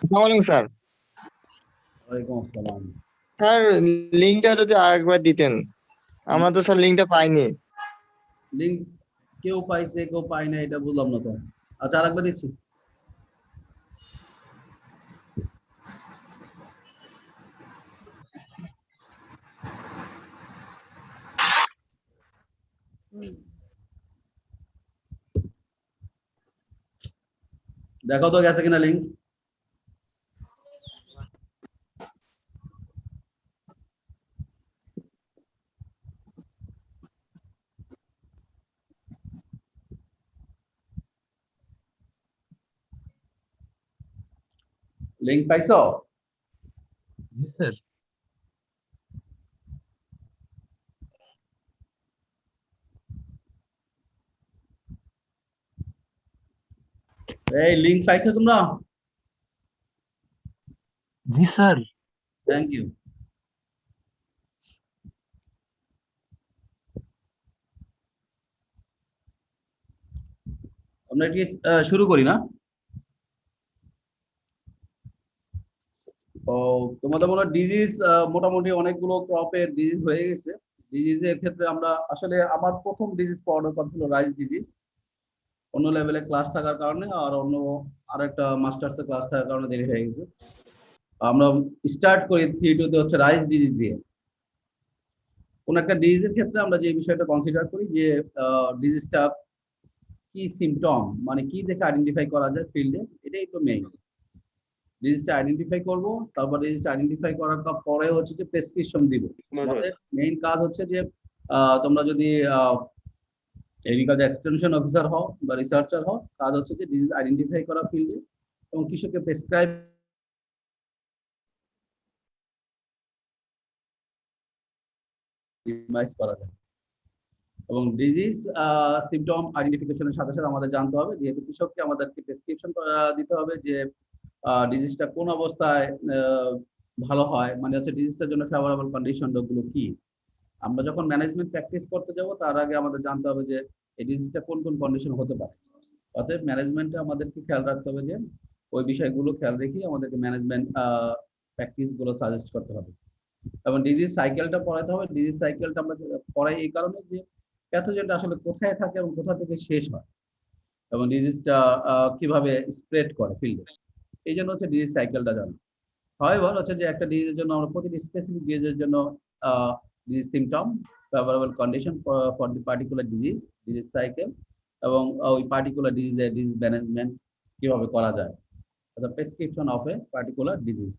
আসসালামু আলাইকুম স্যার। ওয়ালাইকুম আসসালাম। স্যার, লিঙ্কটা যদি আরেকবার দিতেন, আমরা তো স্যার লিঙ্কটা পাইনি। লিঙ্ক কেউ পাইছে কেউ পায় না, এটা বুঝলাম না তো। আচ্ছা, আরেকবার দিচ্ছি। দেখো তো গেছে কিনা লিঙ্ক। লিঙ্ক পাইছো? জি স্যার। এই লিঙ্ক পাইছো তোমরা? জি স্যার। Thank you. আমরা এটি শুরু করি না? ও, তোমাদের মনে হয় ডিজিজ মোটামুটি অনেকগুলো ক্রপের ডিজিজ হয়ে গেছে। ডিজিজের ক্ষেত্রে আমরা আসলে আমার প্রথম ডিজিজ পড়ানোর কথা ছিল রাইস ডিজিজ, অন্য লেভেলে ক্লাস থাকার কারণে আর অন্য আরেকটা মাস্টার্সের ক্লাস থাকার কারণে দেরি হয়ে গেছে। আমরা স্টার্ট করি থিওরিতে হচ্ছে রাইস ডিজিজ দিয়ে। কোন একটা ডিজিজের ক্ষেত্রে আমরা যে বিষয়টা কনসিডার করি যে ডিজিজটা কি সিমটম, মানে কি দেখে আইডেন্টিফাই করা যায় ফিল্ডে, এটাই তো মেইন। ডিজিজটা আইডেন্টিফাই করব, তারপর ডিজিজটা আইডেন্টিফাই করার পরে হচ্ছে যে প্রেসক্রিপশন দিব। আমাদের মেইন কাজ হচ্ছে যে তোমরা যদি এগ্রিকালচার এক্সটেনশন অফিসার হও বা রিসার্চার হও, কাজ হচ্ছে যে ডিজিজ আইডেন্টিফাই করা ফিল্ডে এবং কৃষককে প্রেসক্রাইব করা যায়। এবং ডিজিজ সিমটম আইডেন্টিফিকেশনের সাথে সাথে আমাদের জানতে হবে, যেহেতু কৃষককে আমাদেরকে প্রেসক্রিপশন দিতে হবে যে ডিজিজটা কোন অবস্থায় ভালো হয়, মানে হচ্ছে ডিজিজটার জন্য ফেভারেবল কন্ডিশন গুলো কি। আমরা যখন ম্যানেজমেন্ট প্র্যাকটিস করতে যাব তার আগে আমাদের জানতে হবে যে এই ডিজিজটা কোন কোন কন্ডিশন হতে পারে। অতএব ম্যানেজমেন্টে আমাদেরকে খেয়াল রাখতে হবে যে ওই বিষয়গুলো খেয়াল রেখে আমাদেরকে ম্যানেজমেন্ট প্র্যাকটিস গুলো সাজেস্ট করতে হবে। এবং ডিজিজ সাইকেলটা পড়াতে হবে। ডিজিজ সাইকেলটা আমরা পড়াই এই কারণে যে প্যাথোজেনটা আসলে কোথায় থাকে এবং কোথা থেকে শেষ হয় এবং ডিজিজটা কিভাবে স্প্রেড করে ফিল্ডে, এই জন্য হচ্ছে ডিজিজ সাইকেলটা জানা। হাউএভার হচ্ছে যে একটা ডিজিজের জন্য আমরা প্রতিটি স্পেসিফিক ডিজিজের জন্য disease symptom, favourable condition for the particular disease, disease cycle এবং ওই পার্টিকুলার ডিজিজের ডিজিজ ম্যানেজমেন্ট কিভাবে করা যায়, the prescription of a particular disease.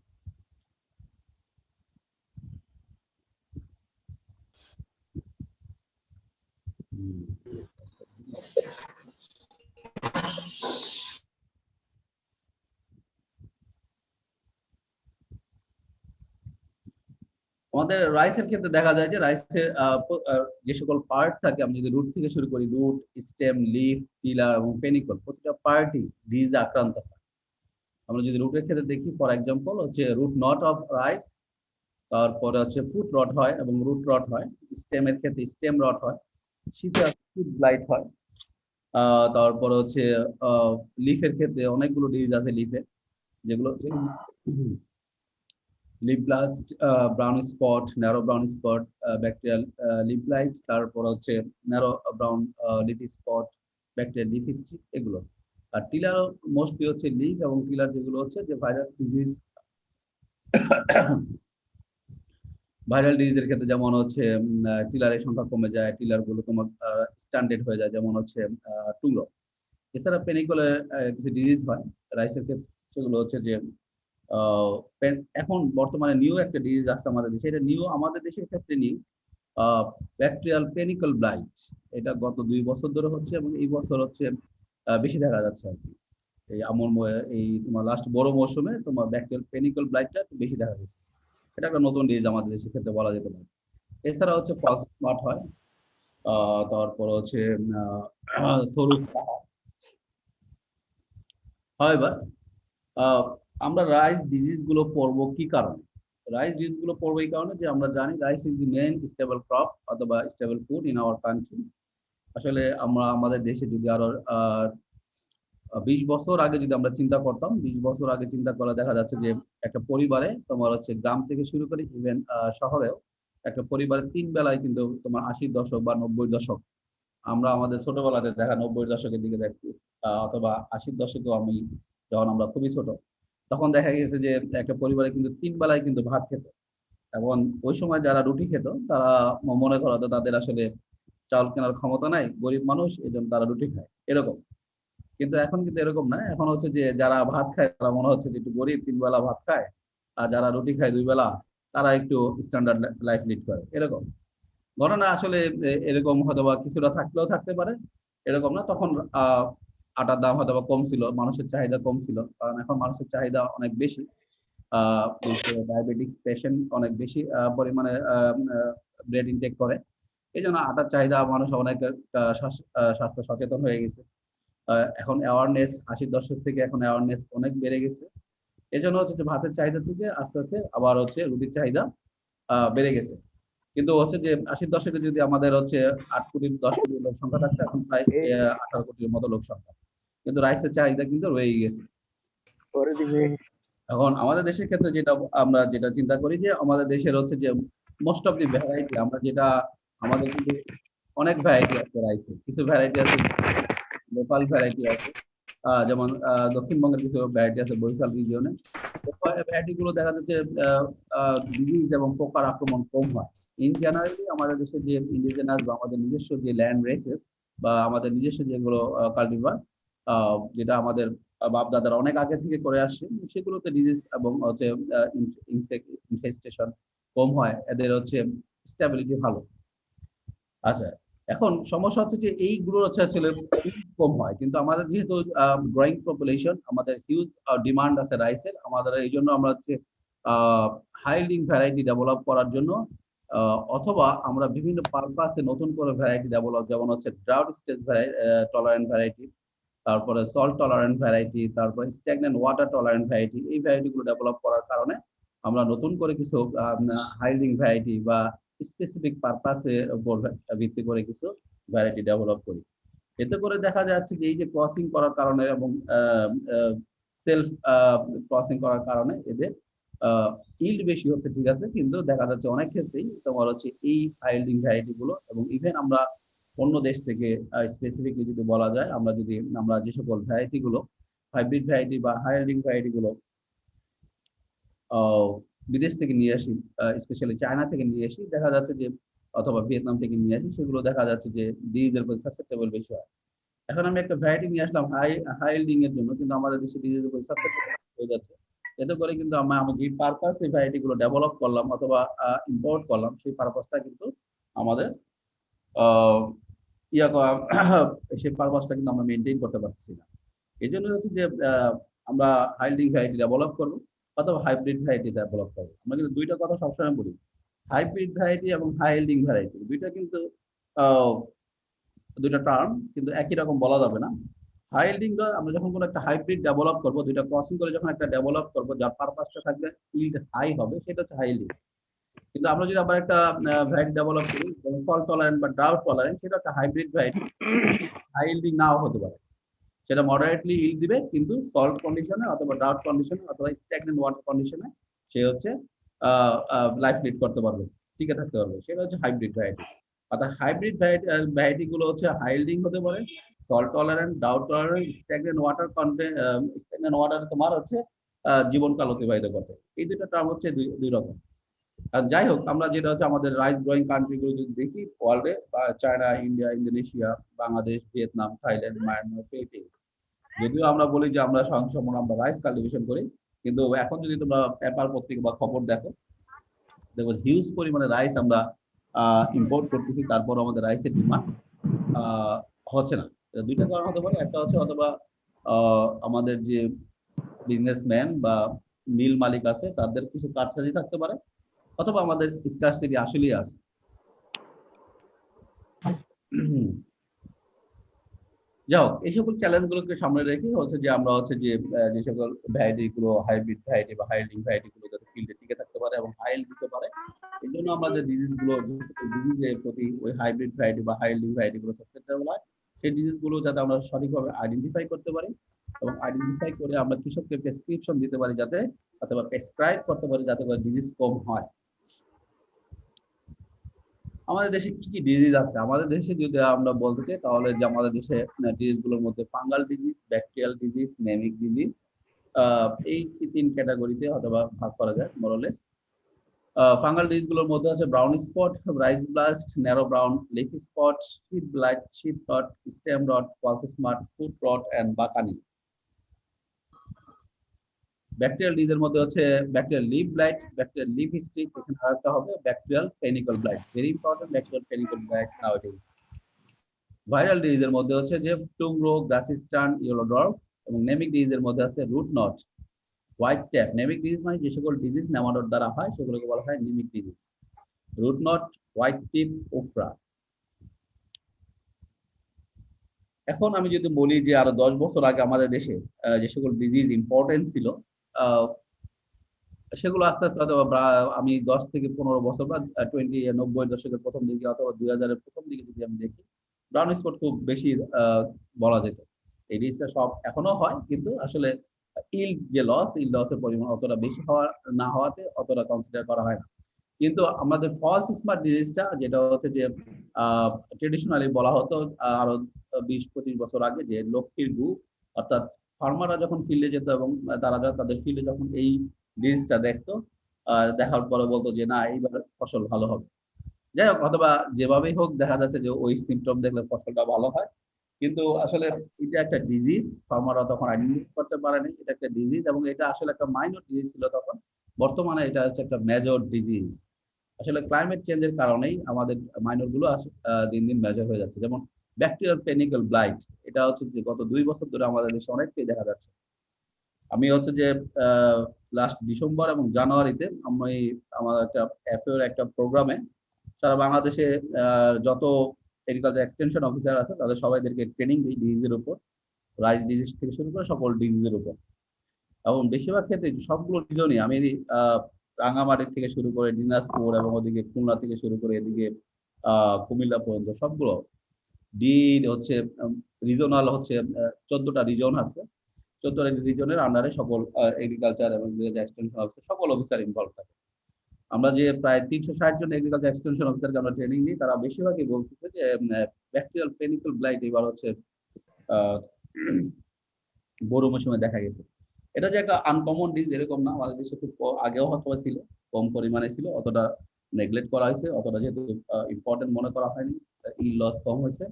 আমাদের রাইসের ক্ষেত্রে দেখা যায় যে রাইসের যে সকল পার্ট থাকে, আমি যদি রুট থেকে শুরু করি, রুট, স্টেম, লিফ, টিলার এবং পেনিকল, প্রতিটা পার্টই ডিজিজে আক্রান্ত হয়। আমরা যদি রুটের ক্ষেত্রে দেখি, ফর এক্সাম্পল হচ্ছে রুট নট অফ রাইস, তারপরে হচ্ছে ফুট রট হয় এবং রুট রট হয়। স্টেমের ক্ষেত্রে স্টেম রট হয়, শীতে ফুট ব্লাইট হয়। তারপরে হচ্ছে লিফের ক্ষেত্রে অনেকগুলো ডিজিজ আছে লিফে, যেগুলো leaf blast, brown spot, narrow brown spot, bacterial leaf blight, তারপর হচ্ছে narrow brown leafy spot, bacterial leaf streak, এগুলো। আর টিলার মোস্টলি হচ্ছে লিক এবং টিলার যেগুলো হচ্ছে যে ভাইরাল ডিজিজ, ভাইরাল ডিজিজের ক্ষেত্রে যেমন হচ্ছে টিলারের সংখ্যা কমে যায়, টিলার গুলো তোমার স্ট্যান্ডার্ড হয়ে যায়, যেমন হচ্ছে টুলো। এছাড়া পেনিকলের কিছু ডিজিজ হয় রাইসের ক্ষেত্রে, সেগুলো হচ্ছে যে এখন বর্তমানে নিউ একটা ডিজিজ আসছে আমাদের দেশে, এটা নিউ আমাদের দেশের ক্ষেত্রে নিউ, ব্যাকটেরিয়াল পেনিকল ব্লাইট। এটা গত 2 বছর ধরে হচ্ছে এবং এই বছর হচ্ছে বেশি দেখা যাচ্ছে আর কি। এই এই তোমার লাস্ট বড় মৌসুমে তোমার ব্যাকটেরিয়াল পেনিকল ব্লাইটটা বেশি দেখা যাচ্ছে। এটা একটা নতুন ডিজিজ আমাদের দেশের ক্ষেত্রে বলা যেতে পারে। এছাড়া হচ্ছে ফলস স্মার্ট হয়, তারপর হচ্ছে থরু হয়। এবার আমরা রাইস ডিজিজ গুলো পড়বো কি কারণে? রাইস ডিজিজ গুলো পড়বো এই কারণে যে আমরা জানি rice is the main staple crop অথবা staple food in our country. আসলে আমরা আমাদের দেশে যদি আরো 20 বছর আগে যদি আমরা চিন্তা করতাম, 20 বছর আগে চিন্তা করে দেখা যাচ্ছে যে একটা পরিবারে তোমার হচ্ছে গ্রাম থেকে শুরু করে ইভেন শহরেও একটা পরিবারে 3 বেলায় কিন্তু তোমার 80-র দশক বা 90-র দশক, আমরা আমাদের ছোটবেলাতে দেখা 90-র দশকের দিকে দেখছি, অথবা 80-র দশকেও আমি যখন আমরা খুবই ছোট, তখন দেখা গেছে যে একটা পরিবারে কিন্তু 3 বেলায় কিন্তু ভাত খেত। এবং ওই সময় যারা রুটি খেত তারা মনে করা হতো তাদের আসলে চাউল কেনার ক্ষমতা নাই, গরিব মানুষ, এই জন্য তারা রুটি খায়, এরকম। কিন্তু এখন কিন্তু এরকম না, এখন হচ্ছে যে যারা ভাত খায় তারা মনে হচ্ছে যে একটু গরিব, 3 বেলা ভাত খায়, আর যারা রুটি খায় 2 বেলা তারা একটু স্ট্যান্ডার্ড লাইফ লিড করে, এরকম ঘটনা আসলে এরকম হয়তো বা কিছুটা থাকলেও থাকতে পারে, এরকম না। তখন আটার দাম হয়তো বা কম ছিল, মানুষের চাহিদা কম ছিল, কারণ এখন মানুষের চাহিদা অনেক বেশি। ডায়াবেটিক্স পেশেন্ট অনেক বেশি পরিমাণে ব্রেড ইনটেক করে, এই জন্য আটার চাহিদা মানুষ অনেক স্বাস্থ্য সচেতন হয়ে গেছে। এখন অ্যাওয়ারনেস 80-র দশক থেকে এখন অ্যাওয়ারনেস অনেক বেড়ে গেছে, এই জন্য হচ্ছে যে ভাতের চাহিদা থেকে আস্তে আস্তে আবার হচ্ছে রুটির চাহিদা বেড়ে গেছে। কিন্তু হচ্ছে যে 80-র দশকে যদি আমাদের হচ্ছে 8 কোটি 10 কোটি লোক সংখ্যা থাকতো, এখন প্রায় 18 কোটির মতো লোক সংখ্যা, কিন্তু রাইসের চাহিদা কিন্তু রয়েই গেছে। এখন আমাদের দেশের ক্ষেত্রে যেটা আমরা যেটা চিন্তা করি যে আমাদের দেশের হচ্ছে যে মোস্ট অফ দি ভ্যারাইটি, আমরা যেটা আমাদের কিন্তু অনেক ভ্যারাইটি আছে রাইসে, কিছু ভ্যারাইটি আছে লোকাল ভ্যারাইটি আছে, যেমন দক্ষিণবঙ্গের কিছু ভ্যারাইটি আছে বরিশাল রিজিয়নে, ভ্যারাইটি গুলো দেখা যাচ্ছে ডিজিজ এবং পোকার আক্রমণ কম হয়। ইন জেনারেলি আমাদের দেশে যে ইন্ডিজিনাস বা আমাদের নিজস্ব যে ল্যান্ড রেসেস বা আমাদের নিজস্ব যেগুলো কাল্টিভার, যেটা আমাদের বাপ দাদারা অনেক আগে থেকে করে আসছে, সেগুলোতে ডিজিজ এবং হচ্ছে ইনসেক্ট ইনফেস্টেশন কম হয়, এদের হচ্ছে স্টেবিলিটি ভালো। আচ্ছা, এখন সমস্যা হচ্ছে যে এইগুলো হচ্ছে আসলে কম হয়, কিন্তু আমাদের যেহেতু গ্রোয়িং পপুলেশন, আমাদের হিউজ ডিমান্ড আছে রাইসের, আমাদের এই জন্য আমরা হচ্ছে হাই লিং ভ্যারাইটি ডেভেলপ করার জন্য অথবা আমরা বিভিন্ন পারপাসে নতুন করে ভ্যারাইটি ডেভেলপ, যেমন হচ্ছে ড্রাউট স্টেজ টলারেন্ট ভ্যারাইটি, তারপরে সল্ট টলারেন্ট ভ্যারাইটি, তারপরে স্ট্যাগন্যান্ট ওয়াটার টলারেন্ট ভ্যারাইটি, এই ভ্যারাইটিগুলো ডেভেলপ করার কারণে আমরা নতুন করে কিছু হাই লিং ভ্যারাইটি বা স্পেসিফিক পারপাসের উপর ভিত্তি করে কিছু ভ্যারাইটি ডেভেলপ করি। এতে করে দেখা যাচ্ছে যে এই যে ক্রসিং করার কারণে এবং সেলফ ক্রসিং করার কারণে এদের ইল্ড বেশি হচ্ছে, ঠিক আছে, কিন্তু দেখা যাচ্ছে অনেক ক্ষেত্রেই তোমার হচ্ছে এই হাইল্ডিং ভ্যারাইটি গুলো, এবং ইভেন আমরা অন্য দেশ থেকে স্পেসিফিকলি যদি বলা যায়, আমরা যে সকল ভ্যারাইটি গুলো হাইব্রিড ভ্যারাইটি বা হাইল্ডিং ভ্যারাইটি গুলো বিদেশ থেকে নিয়ে আসি, স্পেশালি চায়না থেকে নিয়ে আসি, দেখা যাচ্ছে যে অথবা ভিয়েতনাম থেকে নিয়ে আসি, সেগুলো দেখা যাচ্ছে যে ডিজিজের প্রতি সাসেপ্টেবল বেশি হয়। এখন আমি একটা ভ্যারাইটি নিয়ে আসলাম হাইল্ডিং এর জন্য, কিন্তু আমাদের দেশে ডিজিজের প্রতি সাসেপ্টেবল হয়ে যাচ্ছে। এতে করে কিন্তু আমি যে পারপাস এই ভ্যারাইটি গুলো ডেভেলপ করলাম অথবা ইম্পোর্ট করলাম, সেই পারপাসটা কিন্তু আমাদের সেই পারপাসটা কিন্তু আমরা মেনটেন করতে পারছি না। এই জন্য হচ্ছে যে আমরা হাইল্ডিং ভ্যারাইটি ডেভেলপ করবো অথবা হাইব্রিড ভ্যারাইটি ডেভেলপ করবো। আমরা কিন্তু দুইটা কথা সবসময় বলি, হাইব্রিড ভ্যারাইটি এবং হাইল্ডিং ভ্যারাইটি, দুইটা কিন্তু দুইটা টার্ম, কিন্তু একই রকম বলা যাবে না। হাইল্ডিংটা আমরা যখন কোনো একটা হাইব্রিড ডেভেলপ করবো, দুইটা ক্রসিং করে যখন একটা ডেভেলপ করবো যার পারপাসটা থাকবে ইল্ড হাই হবে, সেটা হচ্ছে হাইল্ডিং। কিন্তু আমরা যদি আবার একটা ভ্যারাইটি ডেভেলপ করি যেমন সল্ট টলারেন্ট বা ড্রাউট টলারেন্ট, সেটা একটা হাইব্রিড ভ্যারাইটি, হাইল্ডিং নাও হতে পারে, সেটা মডারেটলি ইল্ড দিবে, কিন্তু সল্ট কন্ডিশনে অথবা ড্রাউট কন্ডিশনে অথবা স্ট্যাগন্যান্ট ওয়াটার কন্ডিশনে সে হচ্ছে লাইফ লিড করতে পারবে, টিকে থাকতে পারবে, সেটা হচ্ছে হাইব্রিড ভ্যারাইটি। অর্থাৎ হাইব্রিড ভ্যারাইটি গুলো হচ্ছে হাইল্ডিং হতে পারে, salt tolerant, doubt tolerant, stagnant water stagnant water তোমার হচ্ছে জীবনকাল অতিবাহিত করতে। এই দুটো টার্ম হচ্ছে দুই রকম। আর যাই হোক, আমরা যেটা হচ্ছে আমাদের রাইস গ্রোয়িং কান্ট্রি গুলো যদি দেখি ওয়ার্ল্ডে, বা China, India, Indonesia, Bangladesh, Vietnam, Thailand, Myanmar, Philippines, যদিও আমরা বলি যে আমরা সম্পূর্ণ আমরা রাইস কাল্টিভেশন করি, কিন্তু এখন যদি তোমরা পেপার পত্রিকা বা খবর দেখো, দেখো হিউজ পরিমাণে রাইস আমরা ইম্পোর্ট করতেছি, তারপর আমাদের রাইসের ডিমান্ড হচ্ছে না। দুইটা কারণ হতে পারে, একটা হচ্ছে অথবা আমাদের যে বিজনেসম্যান বা মিল মালিক আছে তাদের কিছু কারসাজি থাকতে পারে, অথবা আমাদের স্কারসিটি আসলেই আছে। যাই হোক, এই সকল চ্যালেঞ্জ গুলোকে সামনে রেখে হচ্ছে যে আমরা হচ্ছে যে যে সকল ভ্যারাইটি গুলো হাইব্রিড ভ্যারাইটি বা হাইল্ডিং ভ্যারাইটি গুলো যাতে ফিল্ডে টিকে থাকতে পারে এবং হাইল্ড দিতে পারে, এই জন্য আমরা যে ডিজিজ গুলো, ডিজিজের প্রতি ওই হাইব্রিড ভ্যারাইটি বা হাইল্ডিং ভ্যারাইটি গুলো সাসেপ্টেবল হয়, সেই ডিজিজ গুলো যাতে আমরা সঠিকভাবে আইডেন্টিফাই করতে পারি এবং আইডেন্টিফাই করে আমরা কৃষককে প্রেসক্রিপশন দিতে পারি যাতে, অথবা প্রেসক্রাইব করতে পারি যাতে করে ডিজিজ কম হয়। আমাদের দেশে কি কি ডিজিজ আছে? আমাদের দেশে যদি আমরা বলতে চাই তাহলে যে আমাদের দেশে ডিজিজ গুলোর মধ্যে fungal disease, bacterial disease, nemic disease, এই তিন ক্যাটাগরিতে অথবা ভাগ করা যায় মোরলেস। ফাঙ্গাল ডিজিজ গুলোর মধ্যে আছে brown spot, rice blast, narrow brown leafy spot, sheath blight, sheath rot, stem rot, false smut, foot rot and bakanae. Bacterial ডিজিজের মধ্যে হচ্ছে bacterial leaf blight, bacterial leaf streak, এখানে আরেকটা হবে bacterial panicle blight, very important bacterial panicle blight nowadays. Viral ডিজিজের মধ্যে হচ্ছে যে টুং রোগ, গ্রাসিস্টান, ইয়েলো ডর্ফ, এবং নেমিক ডিজিজের মধ্যে আছে root knot, white tip. Nemic disease মানে যে সকল ডিজিজ নেমাটোড দ্বারা হয় সেগুলোকে বলা হয় নেমিক ডিজিজ। রুট নট, হোয়াইট টিপ, ওফরা। এখন আমি যদি বলি যে আরো 10 বছর আগে আমাদের দেশে যে সকল ডিজিজ ইম্পর্টেন্ট ছিল, সেগুলো আস্তে আস্তে হয়তো আমি 10 থেকে 15 বছর বা 90 দশকের প্রথম দিকে অথবা 2000-এর প্রথম দিকে যদি আমি দেখি, ব্রাউন স্পট খুব বেশি বলা যেত। এই ডিজিজটা সব এখনো হয়, কিন্তু আসলে ইল্ড লসের পরিমাণ অতটা বেশি না হওয়াতে অতটা কনসিডার করা হয় না। কিন্তু আমাদের ফলস স্মার্ট ডিজিজটা, যেটা হচ্ছে যে ট্রেডিশনালি বলা হতো আরো 20-25 বছর আগে, যে লক্ষ্মীর গু, অর্থাৎ ফার্মাররা যখন ফিল্ডে যেত এবং তারা তাদের ফিল্ডে যখন এই ডিজিজটা দেখতো, দেখার পরে বলতো যে না, এইবার ফসল ভালো হবে। যাই হোক, অথবা যেভাবেই হোক, দেখা যাচ্ছে যে ওই সিমটম দেখলে ফসলটা ভালো হয়, কিন্তু আসলে এটা একটা ডিজিজ, ফার্মাররা তখন আইডেন্টিফাই করতে পারেনি এটা একটা ডিজিজ, এবং এটা আসলে একটা মাইনর ডিজিজ ছিল তখন। বর্তমানে এটা হচ্ছে একটা মেজর ডিজিজ। আসলে ক্লাইমেট চেঞ্জের কারণেই আমাদের মাইনর গুলো দিন দিন মেজর হয়ে যাচ্ছে। যেমন ব্যাকটেরিয়াল পেনিকল ব্লাইট, এটা হচ্ছে যে গত 2 বছর ধরে আমাদের দেশে অনেকটাই দেখা যাচ্ছে। আমি হচ্ছে যে লাস্ট ডিসেম্বর এবং জানুয়ারিতে আমি আমার একটা এফএর একটা প্রোগ্রামে সারা বাংলাদেশে যত এগ্রিকালচার এক্সটেনশন অফিসার আছে তাদের সবাইদেরকে ট্রেনিং দিই ডিজিজের উপর, রাইস ডিজিজ থেকে শুরু করে সকল ডিজিজের উপর। এবং বেশিরভাগ ক্ষেত্রে সবগুলো ডিজনই আমি রাঙামাটি থেকে শুরু করে দিনাজপুর এবং ওদিকে খুলনা থেকে শুরু করে এদিকে কুমিল্লা পর্যন্ত সবগুলো হচ্ছে রিজনাল হচ্ছে 14টা রিজন আছে। 14টা রিজনের আন্ডারে সকল এগ্রিকালচার এবং এক্সটেনশন অফিসার সকল অফিসার ইনভলভ থাকে। আমরা যে প্রায় 360 জন এগ্রিকালচার এক্সটেনশন অফিসারকে আমরা ট্রেনিং দিই, তারা বেশিরভাগই বলতেছে যে ব্যাকটেরিয়াল পেনিকল ব্লাইট এবার হচ্ছে বড় মৌসুমে দেখা গেছে। এটা যে একটা আনকমন ডিজ এরকম না, আমাদের দেশে খুব আগেও হয়তো ছিল, কম পরিমাণে ছিল, অতটা নেগলেক্ট করা হয়েছে, অতটা যেহেতু ইম্পর্টেন্ট মনে করা হয়নি, ইল লস কম হয়েছে।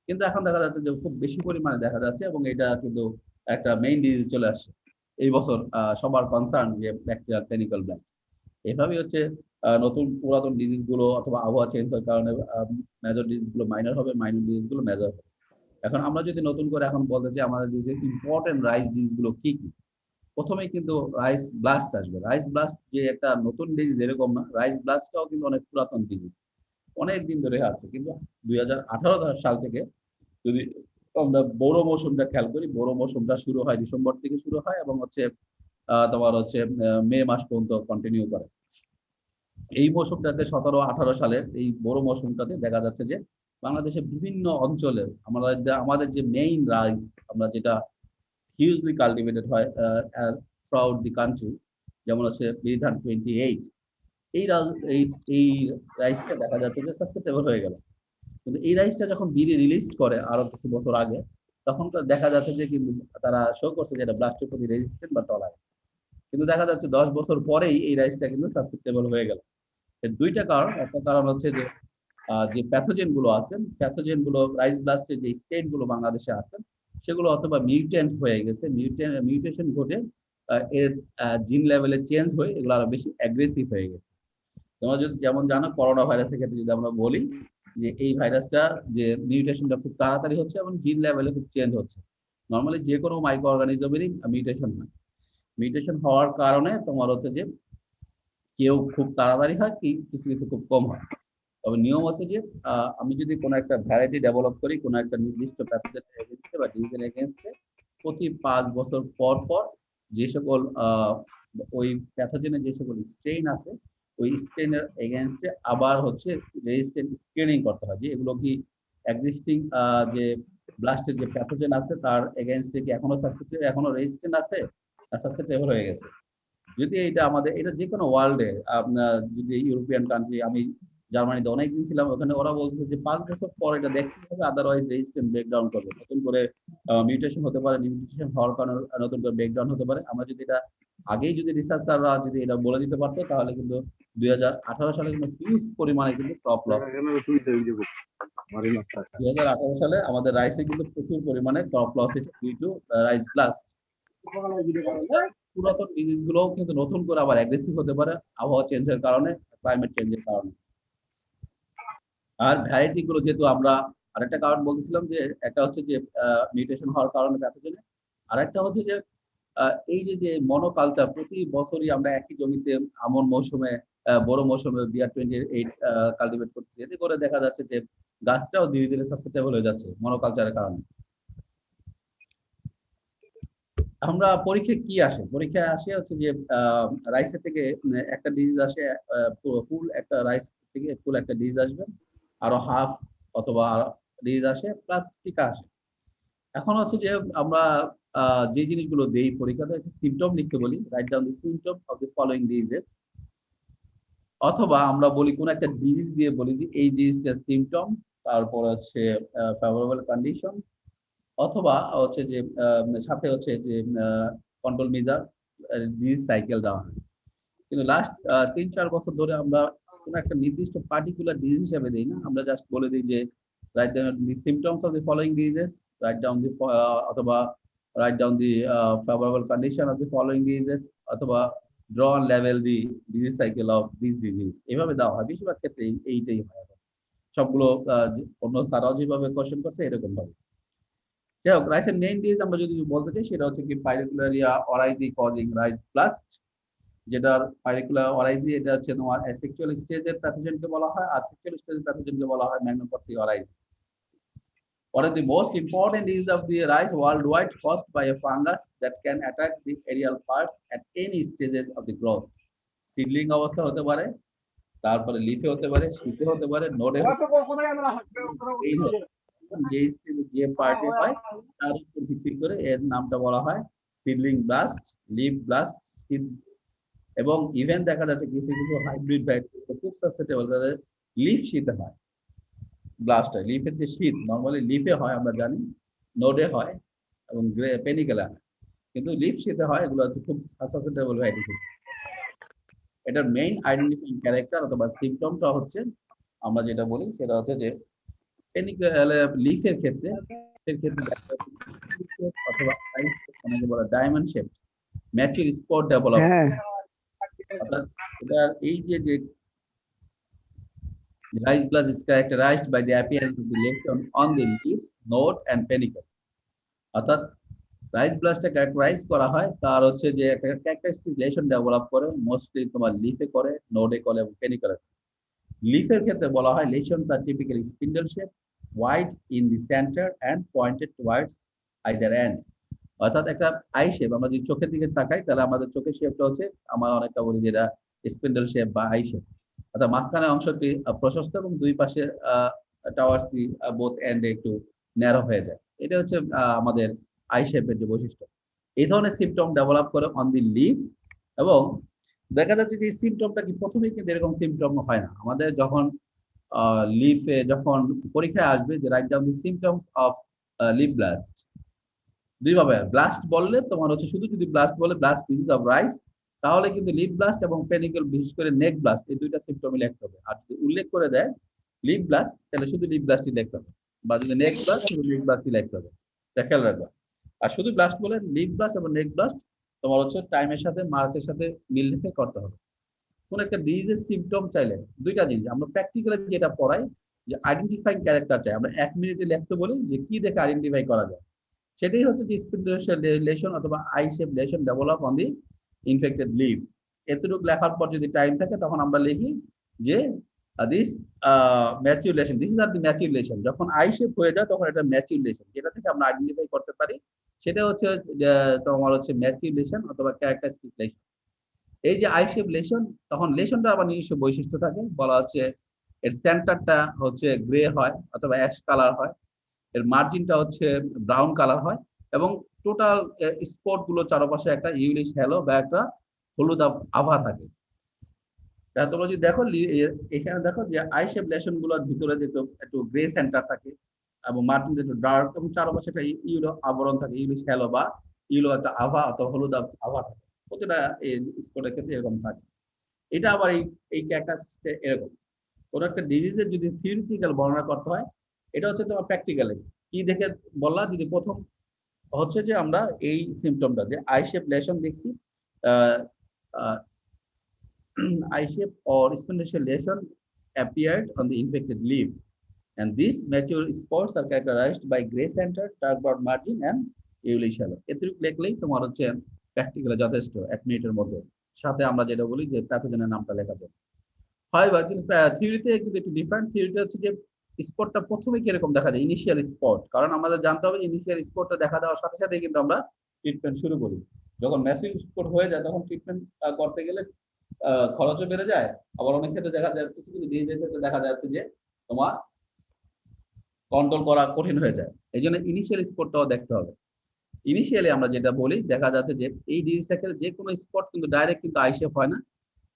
কিন্তু এখন দেখা যাচ্ছে যে খুব বেশি পরিমাণে দেখা যাচ্ছে, এবং এটা কিন্তু একটা মেইন ডিজিজ চলে আসছে এই বছর। সবার কনসার্ন যে ব্যাকটেরিয়াল পেনিকল ব্লাইট। এভাবেই হচ্ছে নতুন পুরাতন ডিজিজ গুলো অথবা আবহাওয়া চেঞ্জ হওয়ার কারণে মেজর ডিজিজ গুলো মাইনর হবে, মাইনর ডিজিজ গুলো মেজর হবে। এখন আমরা যদি নতুন করে এখন বলতে চাই আমাদের যে ইম্পর্টেন্ট রাইস ডিজিজ গুলো কি কি, প্রথমেই কিন্তু রাইস ব্লাস্ট আসবে। রাইস ব্লাস্ট যে একটা নতুন ডিজিজ এরকম না, রাইস ব্লাস্টটাও কিন্তু অনেক পুরাতন ডিজিজ, অনেক দিন ধরে আছে। কিন্তু 2018 সাল থেকে যদি আমরা বড় মৌসুমটা খেয়াল করি, বড় মৌসুমটা শুরু হয় ডিসেম্বর থেকে শুরু হয় এবং হচ্ছে তোমার হচ্ছে মে মাস পর্যন্ত কন্টিনিউ করে। এই মৌসুমটাতে 17-18 সালের এই বড় মৌসুমটাতে দেখা যাচ্ছে যে বাংলাদেশের বিভিন্ন অঞ্চলে আমাদের যে মেইন রাইস, আমরা যেটা হিউজলি কাল্টিভেটেড হয় থ্রুআউট দি কান্ট্রি, যেমন হচ্ছে বিধান 28, এই রাইসটা দেখা যাচ্ছে যে সাসটেনেবল হয়ে গেল। কিন্তু এই রাইসটা যখন বিডি রিলিজ করে আরো কিছু বছর আগে, তখন দেখা যাচ্ছে যে কিন্তু তারা শো করছে যে এটা ব্লাস্টের প্রতি রেজিস্ট্যান্ট বা টলারেন্ট। কিন্তু দেখা যাচ্ছে 10 বছর পরেই এই রাইসটা কিন্তু সাসটেনেবল হয়ে গেল। এর দুইটা কারণ। একটা কারণ হচ্ছে যে যে প্যাথোজেন গুলো আছে, প্যাথোজেন গুলো রাইস ব্লাস্টের যে স্টেট গুলো বাংলাদেশে আছে সেগুলো অথবা মিউটেন্ট হয়ে গেছে, মিউটেশন ঘটে এর জিন লেভেলে চেঞ্জ হয়ে এগুলো আরো বেশি অ্যাগ্রেসিভ হয়ে গেছে। তোমরা যদি যেমন জানো করোনা ভাইরাসের ক্ষেত্রে যদি আমরা বলি যে এই ভাইরাসটা যে মিউটেশনটা খুব তাড়াতাড়ি হচ্ছে এবং জিন লেভেলে খুব চেঞ্জ হচ্ছে। নর্মালি যে কোনো মাইক্রো অর্গানিজমেরই মিউটেশন হয়। মিউটেশন হওয়ার কারণে তোমার হচ্ছে যে কেউ খুব তাড়াতাড়ি হয়, কি কিছু কিছু খুব কম হয়। তবে নিয়ম হচ্ছে যে আমি যদি কোনো একটা ভ্যারাইটি ডেভেলপ করি কোনো একটা নির্দিষ্ট প্যাথোজেনের এগেইনস্টে বা ডিজিজের এগেইনস্টে, প্রতি 5 বছর পর পর যে সকল ওই প্যাথোজেনের যে সকল স্ট্রেইন আছে ওই স্ট্রেইনের এগেইনস্টে আবার হচ্ছে রেজিস্ট্যান্ট স্ক্রিনিং করতে হয়, যে এগুলো কি এক্সিস্টিং যে ব্লাস্টের যে প্যাথোজেন আছে তার এগেইনস্টে কি এখনো রেজিস্ট্যান্ট আছে না সাসেপ্টেবল হয়ে গেছে। যদি এটা আমাদের এটা যে কোনো ওয়ার্ল্ডে আপনার যদি ইউরোপিয়ান কান্ট্রি, আমি জার্মানিতে অনেকদিন ছিলাম, ওখানে ওরা বলছে যে 5 বছর পর এটা দেখতে হবে, আদারওয়াইজ রেজিস্ট্যান্ট ব্রেকডাউন করবে, নতুন করে মিউটেশন হতে পারে, মিউটেশন হওয়ার কারণে নতুন করে ব্রেকডাউন হতে পারে। আমরা যদি এটা আগেই যদি রিসার্চাররা যদি এটা বলে দিতে পারতো তাহলে কিন্তু 2018 সালে কিন্তু হিউজ পরিমাণে কিন্তু ক্রপ লস। 2018 সালে আমাদের রাইসে কিন্তু প্রচুর পরিমাণে ক্রপ লস হয়েছে ডিউ টু রাইস ব্লাস্ট। পুরাতন ডিজিজ গুলোও কিন্তু নতুন করে আবার অ্যাগ্রেসিভ হতে পারে আবহাওয়া চেঞ্জের কারণে, ক্লাইমেট চেঞ্জের কারণে। আর ভ্যারাইটি গুলো যেহেতু আমরা আরেকটা কারণ বলছিলাম যে একটা হচ্ছে যে মিউটেশন হওয়ার কারণে প্যাথোজেনে, আরেকটা হচ্ছে যে এই যে মনোকালচার প্রতি বছরই আমরা একই জমিতে আমন মৌসুমে বড় মৌসুমে BR28 কাল্টিভেট করতেছি, এতে করে দেখা যাচ্ছে যে গাছটাও ধীরে ধীরে সাসটেনেবল হয়ে যাচ্ছে মনোকালচারের কারণে। আমরা পরীক্ষায় কি আসে, পরীক্ষায় আসে হচ্ছে যে রাইসের থেকে একটা ডিজিজ আসে, ফুল একটা রাইস থেকে ফুল একটা ডিজিজ আসবে, আরো হাফ অথবা ডিজিজ আসে প্লাস টিকা আসে। এখন হচ্ছে যে আমরা যে জিনিসগুলো দেই পরীক্ষাতে একটা সিমটম লিখতে বলি, right down the symptom of the following diseases, অথবা আমরা বলি কোন একটা ডিজিজ দিয়ে বলি যে এই ডিজিজটার সিমটম, তারপর হচ্ছে ফেভারেবল কন্ডিশন, অথবা হচ্ছে যে সাথে হচ্ছে যে কন্ট্রোল মেজার, ডিজিজ সাইকেল দেওয়া হয়। কিন্তু লাস্ট 3-4 বছর ধরে আমরা কোন একটা নির্দিষ্ট পার্টিকুলার ডিজিজ হিসেবে দিই না, আমরা জাস্ট বলে দিই যে write down the symptoms of the following diseases, write down the অথবা write down the favourable condition of the following diseases, অথবা ড্র অন লেভেল the disease cycle of this disease, এভাবে দেওয়া হয়। বেশিরভাগ ক্ষেত্রে এইটাই হয়, সবগুলো অন্য স্যারও যেভাবে কোশ্চেন করছে এরকম ভাবে। যাই হোক, রাইসের মেইন ডিজিজ আমরা যদি বলতে চাই সেটা হচ্ছে কি পাইরিকুলারিয়া অরাইজি কজিং রাইস ব্লাস্ট, যেটার পাইরিকুলার অরাইজি এটা হচ্ছে তোমার সেক্সুয়াল স্টেজের প্যাথোজেনকে বলা হয়, আর সেক্সুয়াল স্টেজের প্যাথোজেনকে বলা হয় ম্যাগনোপথি অরাইজি। What is the most important disease of the rice worldwide caused by a fungus that can attack the aerial parts at any stages of the growth? Seedling অবস্থা হতে পারে, তারপরে লিফে হতে পারে, শীতে হতে পারে, নোডে যে পার্টে হয় তার উপর ভিত্তি করে এর নামটা বলা হয় সিডলিং ব্লাস্ট, লিফ ব্লাস্ট, শীত। এবং ইভেন দেখা যাচ্ছে কিছু কিছু হাইব্রিড ভ্যারাইটি খুব সাসেপ্টেবল, তাদের লিফ শীতে হয়, ব্লাস্ট হয়। লিফের যে শীত নর্মালি লিফে হয় আমরা জানি, নোডে হয় এবং পেনিকেলে হয়, কিন্তু লিফ শীতে হয়, এগুলো হচ্ছে খুব সাসেপ্টেবল ভ্যারাইটি। এটার মেইন আইডেন্টিফাইং ক্যারেক্টার অথবা সিমটমটা হচ্ছে আমরা যেটা বলি সেটা হচ্ছে যে লিফের ক্ষেত্রে অথবা অনেকে বলে diamond shape mature spot develop, অর্থাৎ এটার এই যে rice blast is characterized by the appearance of the lesion on the leaves, node and panicle. অর্থাৎ রাইস ব্লাস্টটা ক্যারেক্টারাইজ করা হয় তার হচ্ছে যে একটা ক্যারেক্টারিস্টিক লেশন ডেভেলপ করে, মোস্টলি তোমার লিফে করে, নোডে করে এবং পেনিকলে। লিফের ক্ষেত্রে বলা হয় লেশনটা typically spindle shape, wide in the center and pointed towards either end. অর্থাৎ একটা আই শেপ, আমরা যদি চোখের দিকে তাকাই তাহলে আমাদের চোখের শেপটা হচ্ছে আমরা অনেকটা বলি যেটা স্পিন্ডল শেপ বা আই শেপ, অর্থাৎ মাঝখানে অংশটি প্রশস্ত এবং দুই পাশে টাওয়ার্স দি বোথ এন্ডে একটু ন্যারো হয়ে যায়। এটা হচ্ছে আমাদের আই শেপের যে বৈশিষ্ট্য। এই ধরনের সিমটম ডেভেলপ করে অন দি লিফ, এবং দেখা যাচ্ছে যে এই সিমটমটা কি প্রথমেই কিন্তু এরকম সিমটম হয় না। আমাদের যখন লিফে যখন পরীক্ষায় আসবে যে write down the symptoms of leaf blast, দুইভাবে ব্লাস্ট বললে তোমার হচ্ছে শুধু যদি ব্লাস্ট বলে ব্লাস্ট ডিজিজ অফ রাইস, তাহলে কিন্তু লিফ ব্লাস্ট এবং পেনিকল বিশেষ করে নেক ব্লাস্ট এই দুইটা সিমটমই লিখতে হবে। আর যদি উল্লেখ করে দেয় লিফ ব্লাস্ট তাহলে শুধু লিফ ব্লাস্টই লিখতে হবে, বা যদি নেক ব্লাস্ট শুধু নেক ব্লাস্টই লিখতে হবে, এটা খেয়াল রাখবে। আর শুধু ব্লাস্ট বলে লিফ ব্লাস্ট এবং নেক ব্লাস্ট তোমার হচ্ছে টাইমের সাথে মার্কের সাথে মিল রেখে করতে হবে। কোন একটা ডিজিজের সিমটম চাইলে দুইটা জিনিস আমরা প্র্যাকটিক্যালি যেটা পড়াই যে আইডেন্টিফাইং ক্যারেক্টার চাই, আমরা 1 মিনিটে লিখতে বলি যে কি দেখে আইডেন্টিফাই করা যায়, সেটাই হচ্ছে যে স্পিন্ডল লেশন অথবা eye shape lesion develop on the infected leaf. এতটুকু লেখার পর যদি টাইম থাকে তখন আমরা লিখি যে দিস ম্যাচুরেশন, দিস ইজ আর দি ম্যাচুরেশন। যখন আই শেপ হয়ে যায় তখন এটা ম্যাচুরেশন, যেটা থেকে আমরা আইডেন্টিফাই করতে পারি সেটা হচ্ছে তোমার হচ্ছে ম্যাচুরেশন অথবা ক্যারেক্টারিস্টিক লেশন। এই যে আই শেপ লেশন, তখন লেশনটা আবার নিজস্ব বৈশিষ্ট্য থাকে, বলা হচ্ছে এর সেন্টারটা হচ্ছে গ্রে হয় অথবা অ্যাশ কালার হয়, এর মার্জিনটা হচ্ছে ব্রাউন কালার হয় এবং টোটাল স্পট গুলো চারপাশে একটা ইউলিশ হ্যালো বা একটা হলুদ আভা থাকে। তোমরা যদি দেখো এখানে দেখো যে আই শেপ লেশন গুলোর ভিতরে যে একটু গ্রে সেন্টার থাকে এবং মার্জিন একটু ডার্ক এবং চারপাশে একটা ইউলো আবরণ থাকে, ইউলিশ হ্যালো বা ইউলো একটা আভা অথবা হলুদ আভা থাকে। প্রতিটা স্পটের ক্ষেত্রে এরকম থাকে। এটা আবার এই ক্যারেক্টারিস্টিকটা এরকম। কোন একটা ডিজিজের যদি থিওরিটিক্যাল বর্ণনা করতে হয়, এটা হচ্ছে তোমার প্র্যাকটিক্যালি কি দেখে বললা, যদি প্রথম হচ্ছে যে আমরা এই সিমটমটা যে আই শেপ লেশন দেখছি, eye shape or exponential lesion appeared on the infected leaf, and these mature spots are characterized by gray center, dark brown margin, and yellowish halo. এতটুকু লিখলেই তোমার হচ্ছে প্র্যাকটিক্যালি যথেষ্ট, 1 মিনিটের মধ্যে। সাথে আমরা যেটা বলি যে প্যাথোজেনের নামটা লেখা যায়। হয় বা কিন্তু থিওরিতে কিন্তু একটু ডিফারেন্ট। থিওরিতে হচ্ছে যে স্পটটা প্রথমে কিরকম দেখা যায়, ইনিশিয়াল স্পট, কারণ আমাদের জানতে হবে ইনিশিয়াল স্পটটা দেখা দেওয়ার সাথে সাথে কিন্তু আমরা ট্রিটমেন্ট শুরু করি। যখন ম্যাসিভ স্পট হয়ে যায় তখন ট্রিটমেন্ট করতে গেলে খরচও বেড়ে যায়। আবার অনেক ক্ষেত্রে দেখা যায়, কিছু কিছু ডিজিজের ক্ষেত্রে দেখা যাচ্ছে যে তোমার কন্ট্রোল করা কঠিন হয়ে যায়। এই জন্য ইনিশিয়াল স্পটটাও দেখতে হবে। ইনিশিয়ালি আমরা যেটা বলি, দেখা যাচ্ছে যে এই ডিজিজটাকে যে কোনো স্পট কিন্তু ডাইরেক্ট কিন্তু আইশেপ হয় না।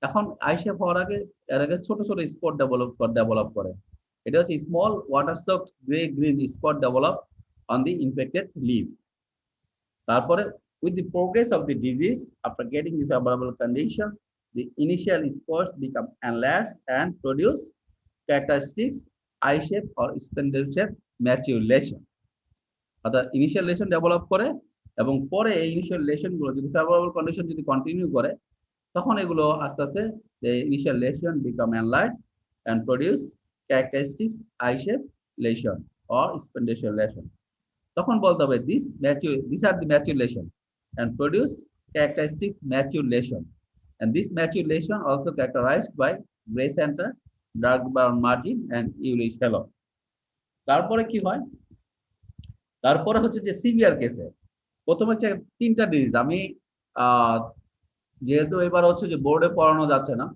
এখন আইশেপ হওয়ার আগে এর আগে ছোট ছোট স্পট ডেভেলপ করে। এটা হচ্ছে small water soaked grey green spot develop on the infected leaf. তারপরে with the progress of the disease, after getting the favorable condition, the initial spots become enlarged and produce characteristics eye shape or spindle shape mature lesion. অর্থাৎ initial lesson develop করে এবং পরে এই initial lesson গুলো যদি favourable condition যদি continue করে, তখন এগুলো আস্তে আস্তে initial lesion become enlarge and produce characteristics eye shape lesion or spindle shaped lesion. তখন বলতে হবে this are the mature lesion and produce characteristics mature lesion, and this mature lesion also characterized by gray center, dark brown margin, and yellowish halo. তারপরে কি হয়, তারপরে হচ্ছে যে severe কেসে প্রথম হচ্ছে 3টা ডিজিজ। আমি যেহেতু এবার হচ্ছে যে বোর্ডে পড়ানো যাচ্ছে না,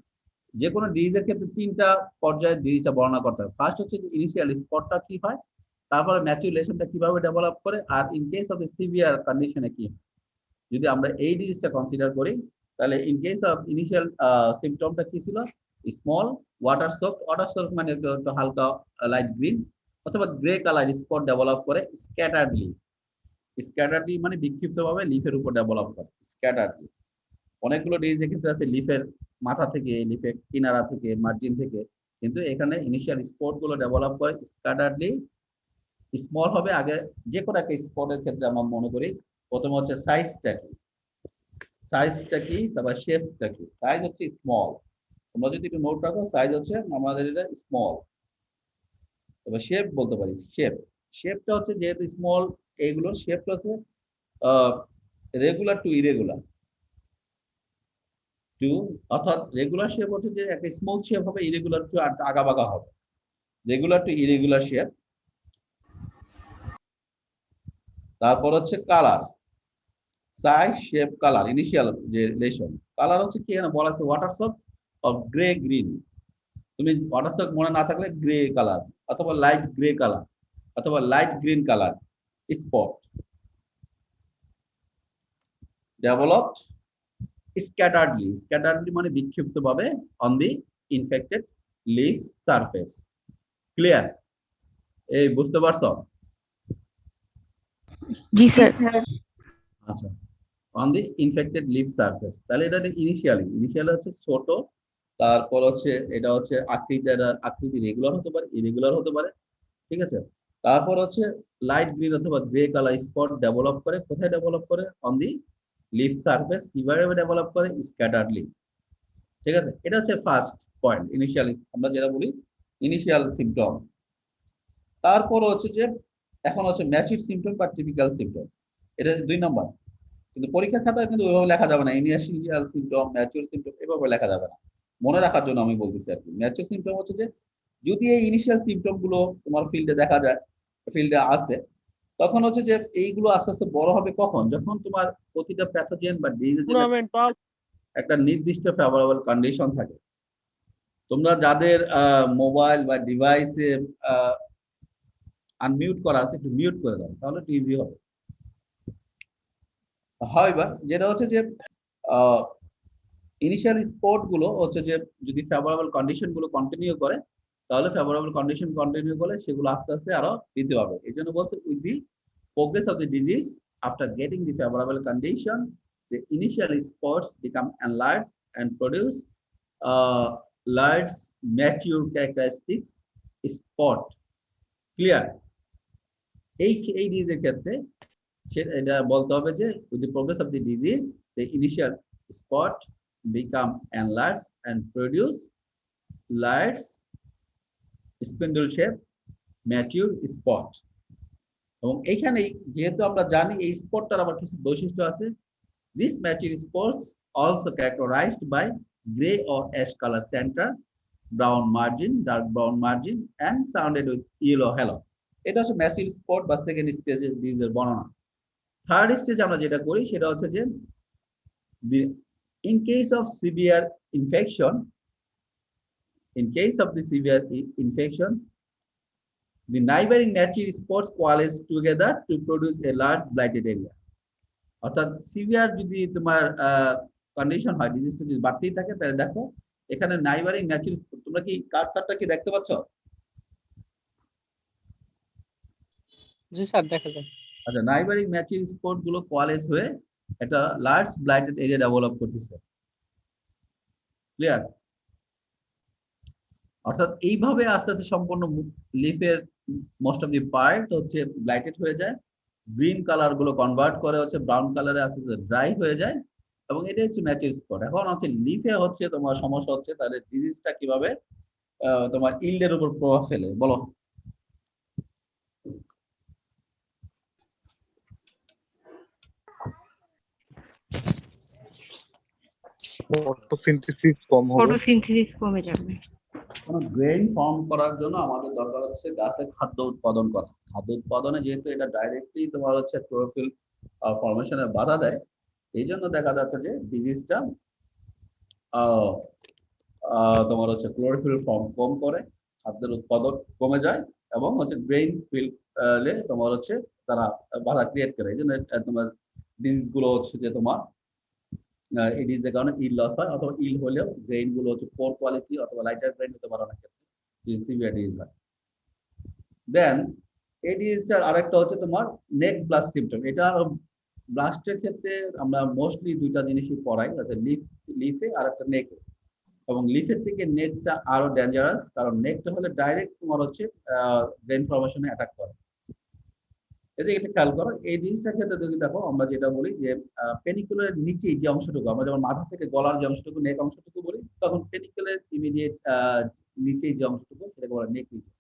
যে কোনো ডিজিজের ক্ষেত্রে 3টা পর্যায়ে ডিজিজটা বর্ণনা করতে হবে। ফার্স্ট হচ্ছে যে ইনিশিয়াল স্পটটা কি হয়, তারপরে ম্যাচিউর লেশনটা কিভাবে ডেভেলপ করে, আর in case of the severe কন্ডিশনে কি হয়। যদি আমরা এই ডিজিজটা কনসিডার করি, তাহলে ইন কেস অফ ইনিশিয়াল সিম্পটমটা কি ছিল, স্মল ওয়াটার সফট মানে একটু হালকা লাইট গ্রিন অথবা গ্রে কালার স্পট ডেভেলপ করে স্ক্যাটারলি মানে বিক্ষিপ্তভাবে লিফের উপর ডেভেলপ করে স্ক্যাটারলি। অনেকগুলো ডিজিজের ক্ষেত্রে আছে লিফের মাথা থেকে, লিফের কিনারা থেকে, মার্জিন থেকে, কিন্তু এখানে ইনিশিয়াল স্পট গুলো ডেভেলপ করে স্ক্যাটারলি স্মল হবে। আগে যে কোনো একটা স্পটের ক্ষেত্রে আমরা মনে করি প্রথমে হচ্ছে সাইজটা কি, তারপর শেপটা কি। সাইজ হচ্ছে স্মল, তোমরা যদি একটু নোট রাখো, সাইজ হচ্ছে আমাদের এটা স্মল। তবে শেপ বলতে পারি, শেপটা হচ্ছে যেহেতু স্মল, এইগুলোর শেপটা হচ্ছে রেগুলার টু ইরেগুলার টু, অর্থাৎ রেগুলার শেপ হচ্ছে যে একটা স্মুথ শেপ হবে, ইরেগুলার টু আগাবাগা হবে, রেগুলার টু ইরেগুলার শেপ। তারপর হচ্ছে colour, size shape colour, initial যে রিলেশন। কালার হচ্ছে কি বলা আছে, water soaked of grey green. তুমি ওয়াটার সফট মনে না থাকলে গ্রে কালার অথবা লাইট গ্রে কালার অথবা light green colour spot developed scatteredly মানে বিক্ষিপ্তভাবে on the infected leaf surface. Clear? এই বুঝতে পারছো? জি স্যার। আচ্ছা, on the infected leaf surface. তাহলে এটা ইনিশিয়াল হচ্ছে ছোট, তারপর হচ্ছে এটা হচ্ছে আকৃতি রেগুলার হতে পারে, ইরেগুলার হতে পারে, ঠিক আছে। তারপর হচ্ছে লাইট গ্রিন অথবা গ্রে কালার স্পট ডেভেলপ করে, কোথায় ডেভেলপ করে, অন দি লিফ সারফেস। কিভাবে ডেভেলপ করে, স্ক্যাটারডলি, ঠিক আছে। এটা হচ্ছে ফার্স্ট পয়েন্ট, ইনিশিয়াল আমরা যেটা বলি ইনিশিয়াল সিম্পটম। তারপর হচ্ছে যে এখন হচ্ছে ম্যাচিউর সিম্পটম বা টিপিক্যাল সিম্পটম, এটা 2 নম্বর। কিন্তু পরীক্ষার খাতায় কিন্তু ওইভাবে লেখা যাবে না, ইনিশিয়াল সিম্পটম, ম্যাচিউর সিম্পটম এভাবে লেখা যাবে না। মনে রাখার জন্য আমি বলতেছি আর কি। ম্যাচিউর সিম্পটম হচ্ছে যে যদি এই ইনিশিয়াল সিম্পটম গুলো তোমার ফিল্ডে দেখা যায়, ফিল্ডে আছে, তখন হচ্ছে যে এইগুলো আস্তে আস্তে বড় হবে কখন, যখন তোমার প্রতিটা প্যাথোজেন বা ডিজিজের একটা নির্দিষ্ট ফেভারেবল কন্ডিশন থাকে। তোমরা যাদের মোবাইল বা ডিভাইসে আনমিউট করা আছে, একটু মিউট করে দাও, তাহলে একটু ইজি হবে। হাউএভার যেটা হচ্ছে যে ইনিশিয়াল স্পোর্ট গুলো হচ্ছে যে যদি ফেভারেবল কন্ডিশন গুলো কন্টিনিউ করে, তাহলে ফেভারেবল কন্ডিশন কন্টিনিউ করলে সেগুলো আস্তে আস্তে আরো বৃদ্ধি পাবে। এই জন্য বলছে with the progress of the disease after getting the favorable condition, the initial spores become enlarged and produce large mature characteristics spot. Clear? এই ডিজিজের ক্ষেত্রে এটা বলতে হবে যে with the progress of the disease, the initial spot become enlarged and produce large spindle shape mature spot. এবং এইখানে যেহেতু আমরা জানি এই স্পটটার আবার কিছু বৈশিষ্ট্য আছে, this mature spots also characterized by gray or ash color center, brown margin, dark brown margin and surrounded with yellow halo. এটা হচ্ছে ম্যাচিউর স্পট বা সেকেন্ড স্টেজের ডিজিজের বর্ণনা। থার্ড স্টেজ আমরা যেটা করি সেটা হচ্ছে যে in case of severe infection, the neighboring mature spots coalesce together to produce a large blighted area. অর্থাৎ সিভিয়ার যদি তোমার কন্ডিশন হয়, ডিজিজটা যদি বাড়তেই থাকে, তাহলে দেখো এখানে নাইবারিং ম্যাচিউর, তোমরা কি কার্সারটা কি দেখতে পাচ্ছ? জি স্যার, দেখা যায়। আচ্ছা, নাইবারিং ম্যাচিউর স্পট গুলো কোয়ালেস হয়ে একটা লার্জ ব্লাইটেড এরিয়া ডেভেলপ করতেছে। ক্লিয়ার? অর্থাৎ এইভাবে আস্তে আস্তে সম্পূর্ণ লিফের মোস্ট অফ দি পার্ট হচ্ছে ব্লাইটেড হয়ে যায়, গ্রিন কালার গুলো কনভার্ট করে হচ্ছে ব্রাউন কালারে আস্তে আস্তে ড্রাই হয়ে যায়, এবং এটা হচ্ছে ম্যাচিউর স্পট। এখন হচ্ছে লিফে হচ্ছে তোমার সমস্যা হচ্ছে, তাহলে ডিজিজটা কিভাবে তোমার ইল্ডের উপর প্রভাব ফেলে বলো? ফটোসিনথেসিস কম হবে, ফটোসিনথেসিস কমে যাবে। কোনো গ্রেইন ফর্ম করার জন্য আমাদের দরকার হচ্ছে গাছে খাদ্য উৎপাদন করা। খাদ্য উৎপাদনে যেহেতু এটা ডাইরেক্টলি তোমার হচ্ছে ক্লোরোফিল ফর্মেশনে বাধা দেয়, এই জন্য দেখা যাচ্ছে যে ডিজিজটা তোমার হচ্ছে ক্লোরোফিল ফর্ম কম করে, খাদ্যের উৎপাদন কমে যায়, এবং হচ্ছে গ্রেইন ফিল্ডে তোমার হচ্ছে তারা বাধা ক্রিয়েট করে। এই জন্য তোমার ডিজিজ গুলো হচ্ছে যে তোমার এই ডিজিজের কারণে ইল লস হয়, অথবা ইল হলেও গ্রেইন গুলো হচ্ছে পোর কোয়ালিটি অথবা লাইটার গ্রেইন হতে পারে অনেক ক্ষেত্রে, যদি সিভিয়ার ডিজিজ হয়। দেন এই ডিজিজটার আরেকটা হচ্ছে তোমার নেক ব্লাস্ট সিম্পটম। এটা ব্লাস্টের ক্ষেত্রে আমরা মোস্টলি দুইটা জিনিসই পড়াই, অর্থাৎ লিফে আর একটা নেকে। এবং লিফের থেকে নেকটা আরো ডেঞ্জারাস, কারণ নেকটা হলে ডাইরেক্ট তোমার হচ্ছে ব্রেন ফর্মেশনে অ্যাটাক করে। এদিকে একটা খেয়াল করো, এই জিনিসটার ক্ষেত্রে যদি দেখো আমরা যেটা বলি যে পেনিকুলারের নিচে যে অংশটুকু, আমরা যেমন মাথা থেকে গলার যে অংশটুকু নেক অংশটুকু বলি, তখন পেনিকুলারের ইমিডিয়েট নিচে যে অংশটুকু সেটাকে বলা নেক রিজিয়ন।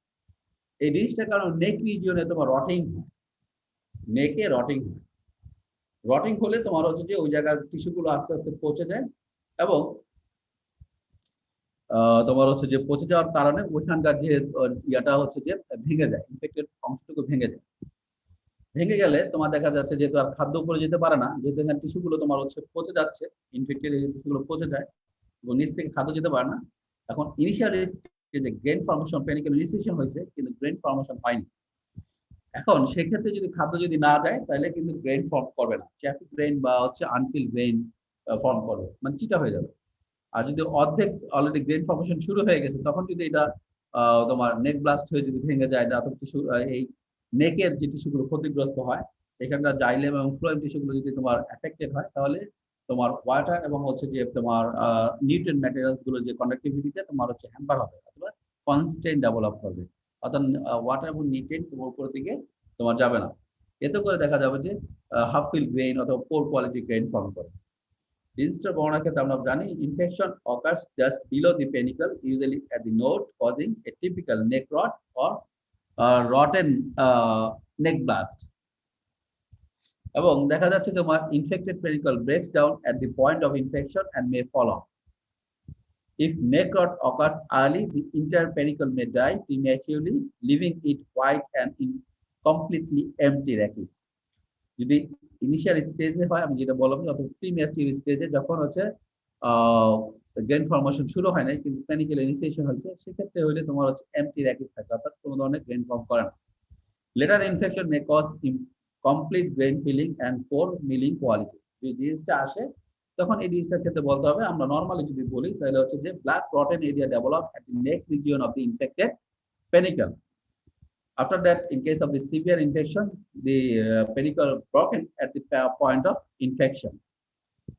এই জিনিসটার কারণে নেক রিজিয়নে তোমার রটিং হয়, নেকে রটিং হয়। রটিং হলে তোমার হচ্ছে যে ওই জায়গার টিস্যুগুলো আস্তে আস্তে পচে যায়, এবং তোমার হচ্ছে যে পচে যাওয়ার কারণে ওইখানকার যে ইয়াটা হচ্ছে যে ভেঙে যায়, ইনফেক্টেড অংশটুকু ভেঙে যায়। ভেঙে গেলে তোমার দেখা যাচ্ছে যেহেতু আর খাদ্য উপরে যেতে পারে না, যেহেতু এখানে টিস্যুগুলো তোমার হচ্ছে পচে যাচ্ছে, ইনফেক্টেড টিস্যুগুলো পচে যায় এবং নিচ থেকে খাদ্য যেতে পারে না। এখন ইনিশিয়াল যে গ্রেন ফর্মেশন, পেনিকুলার ইনিশিয়েশন হয়েছে কিন্তু গ্রেন ফর্মেশন হয়নি। এখন সেক্ষেত্রে যদি খাদ্য যদি না যায়, তাহলে কিন্তু গ্রেন ফর্ম করবে না, চ্যাপি গ্রেন বা হচ্ছে আনফিল গ্রেন ফর্ম করবে, মানে চিটা হয়ে যাবে। আর যদি অর্ধেক অলরেডি গ্রেন ফর্মেশন শুরু হয়ে গেছে, তখন যদি এটা তোমার নেক ব্লাস্ট হয়ে যদি ভেঙে যায়, টিস্যু এই নেকের যে টিস্যুগুলো ক্ষতিগ্রস্ত হয়, এখানকার জাইলেম এবং ফ্লোয়েম টিস্যুগুলো যদি তোমার এফেক্টেড হয়, তাহলে তোমার ওয়াটার এবং হচ্ছে যে তোমার নিউট্রিয়েন্ট ম্যাটেরিয়ালস গুলো যে কন্ডাক্টিভিটিতে তোমার হচ্ছে হ্যাম্পার হবে অথবা কনস্ট্রেইন ডেভেলপ করবে, অর্থাৎ ওয়াটার এবং নিউট্রিয়েন্ট তোমার উপরের দিকে তোমার যাবে না। এতে করে দেখা যাবে যে হাফ ফিল গ্রেইন অথবা পোর কোয়ালিটি গ্রেইন ফর্ম করে। ডিজিজটার বর্ণনার ক্ষেত্রে আমরা জানি infection occurs just below the pedicle, usually at the node, causing a typical neck rot or rotten neck blast. এবং দেখা যাচ্ছে তোমার infected pedicle breaks down at the point of infection and may fall off. If neck rot occurs early, the entire pedicle may die prematurely, leaving it white and completely empty rachis. যদি initial স্টেজে হয়, আমি যেটা বললাম, অথবা premature স্টেজে যখন হচ্ছে গ্রেন ফর্মেশন শুরু হয় না কিন্তু পেনিকুলার ইনিশিয়েশন হয়েছে, সেক্ষেত্রে হইলে তোমার হচ্ছে এমটি র‍্যাকিস থাকে, অর্থাৎ কোনো ধরনের গ্রেন ফর্ম করে না। Later infection may cause complete grain filling and poor milling quality. যদি ডিজিজটা আসে তখন এই ডিজিজটার ক্ষেত্রে বলতে হবে, আমরা নরমালি যদি বলি তাহলে হচ্ছে যে black clotted area develop at the neck region of the infected pedicle. After that, in case of the severe infection, the pedicle broken at the point of infection.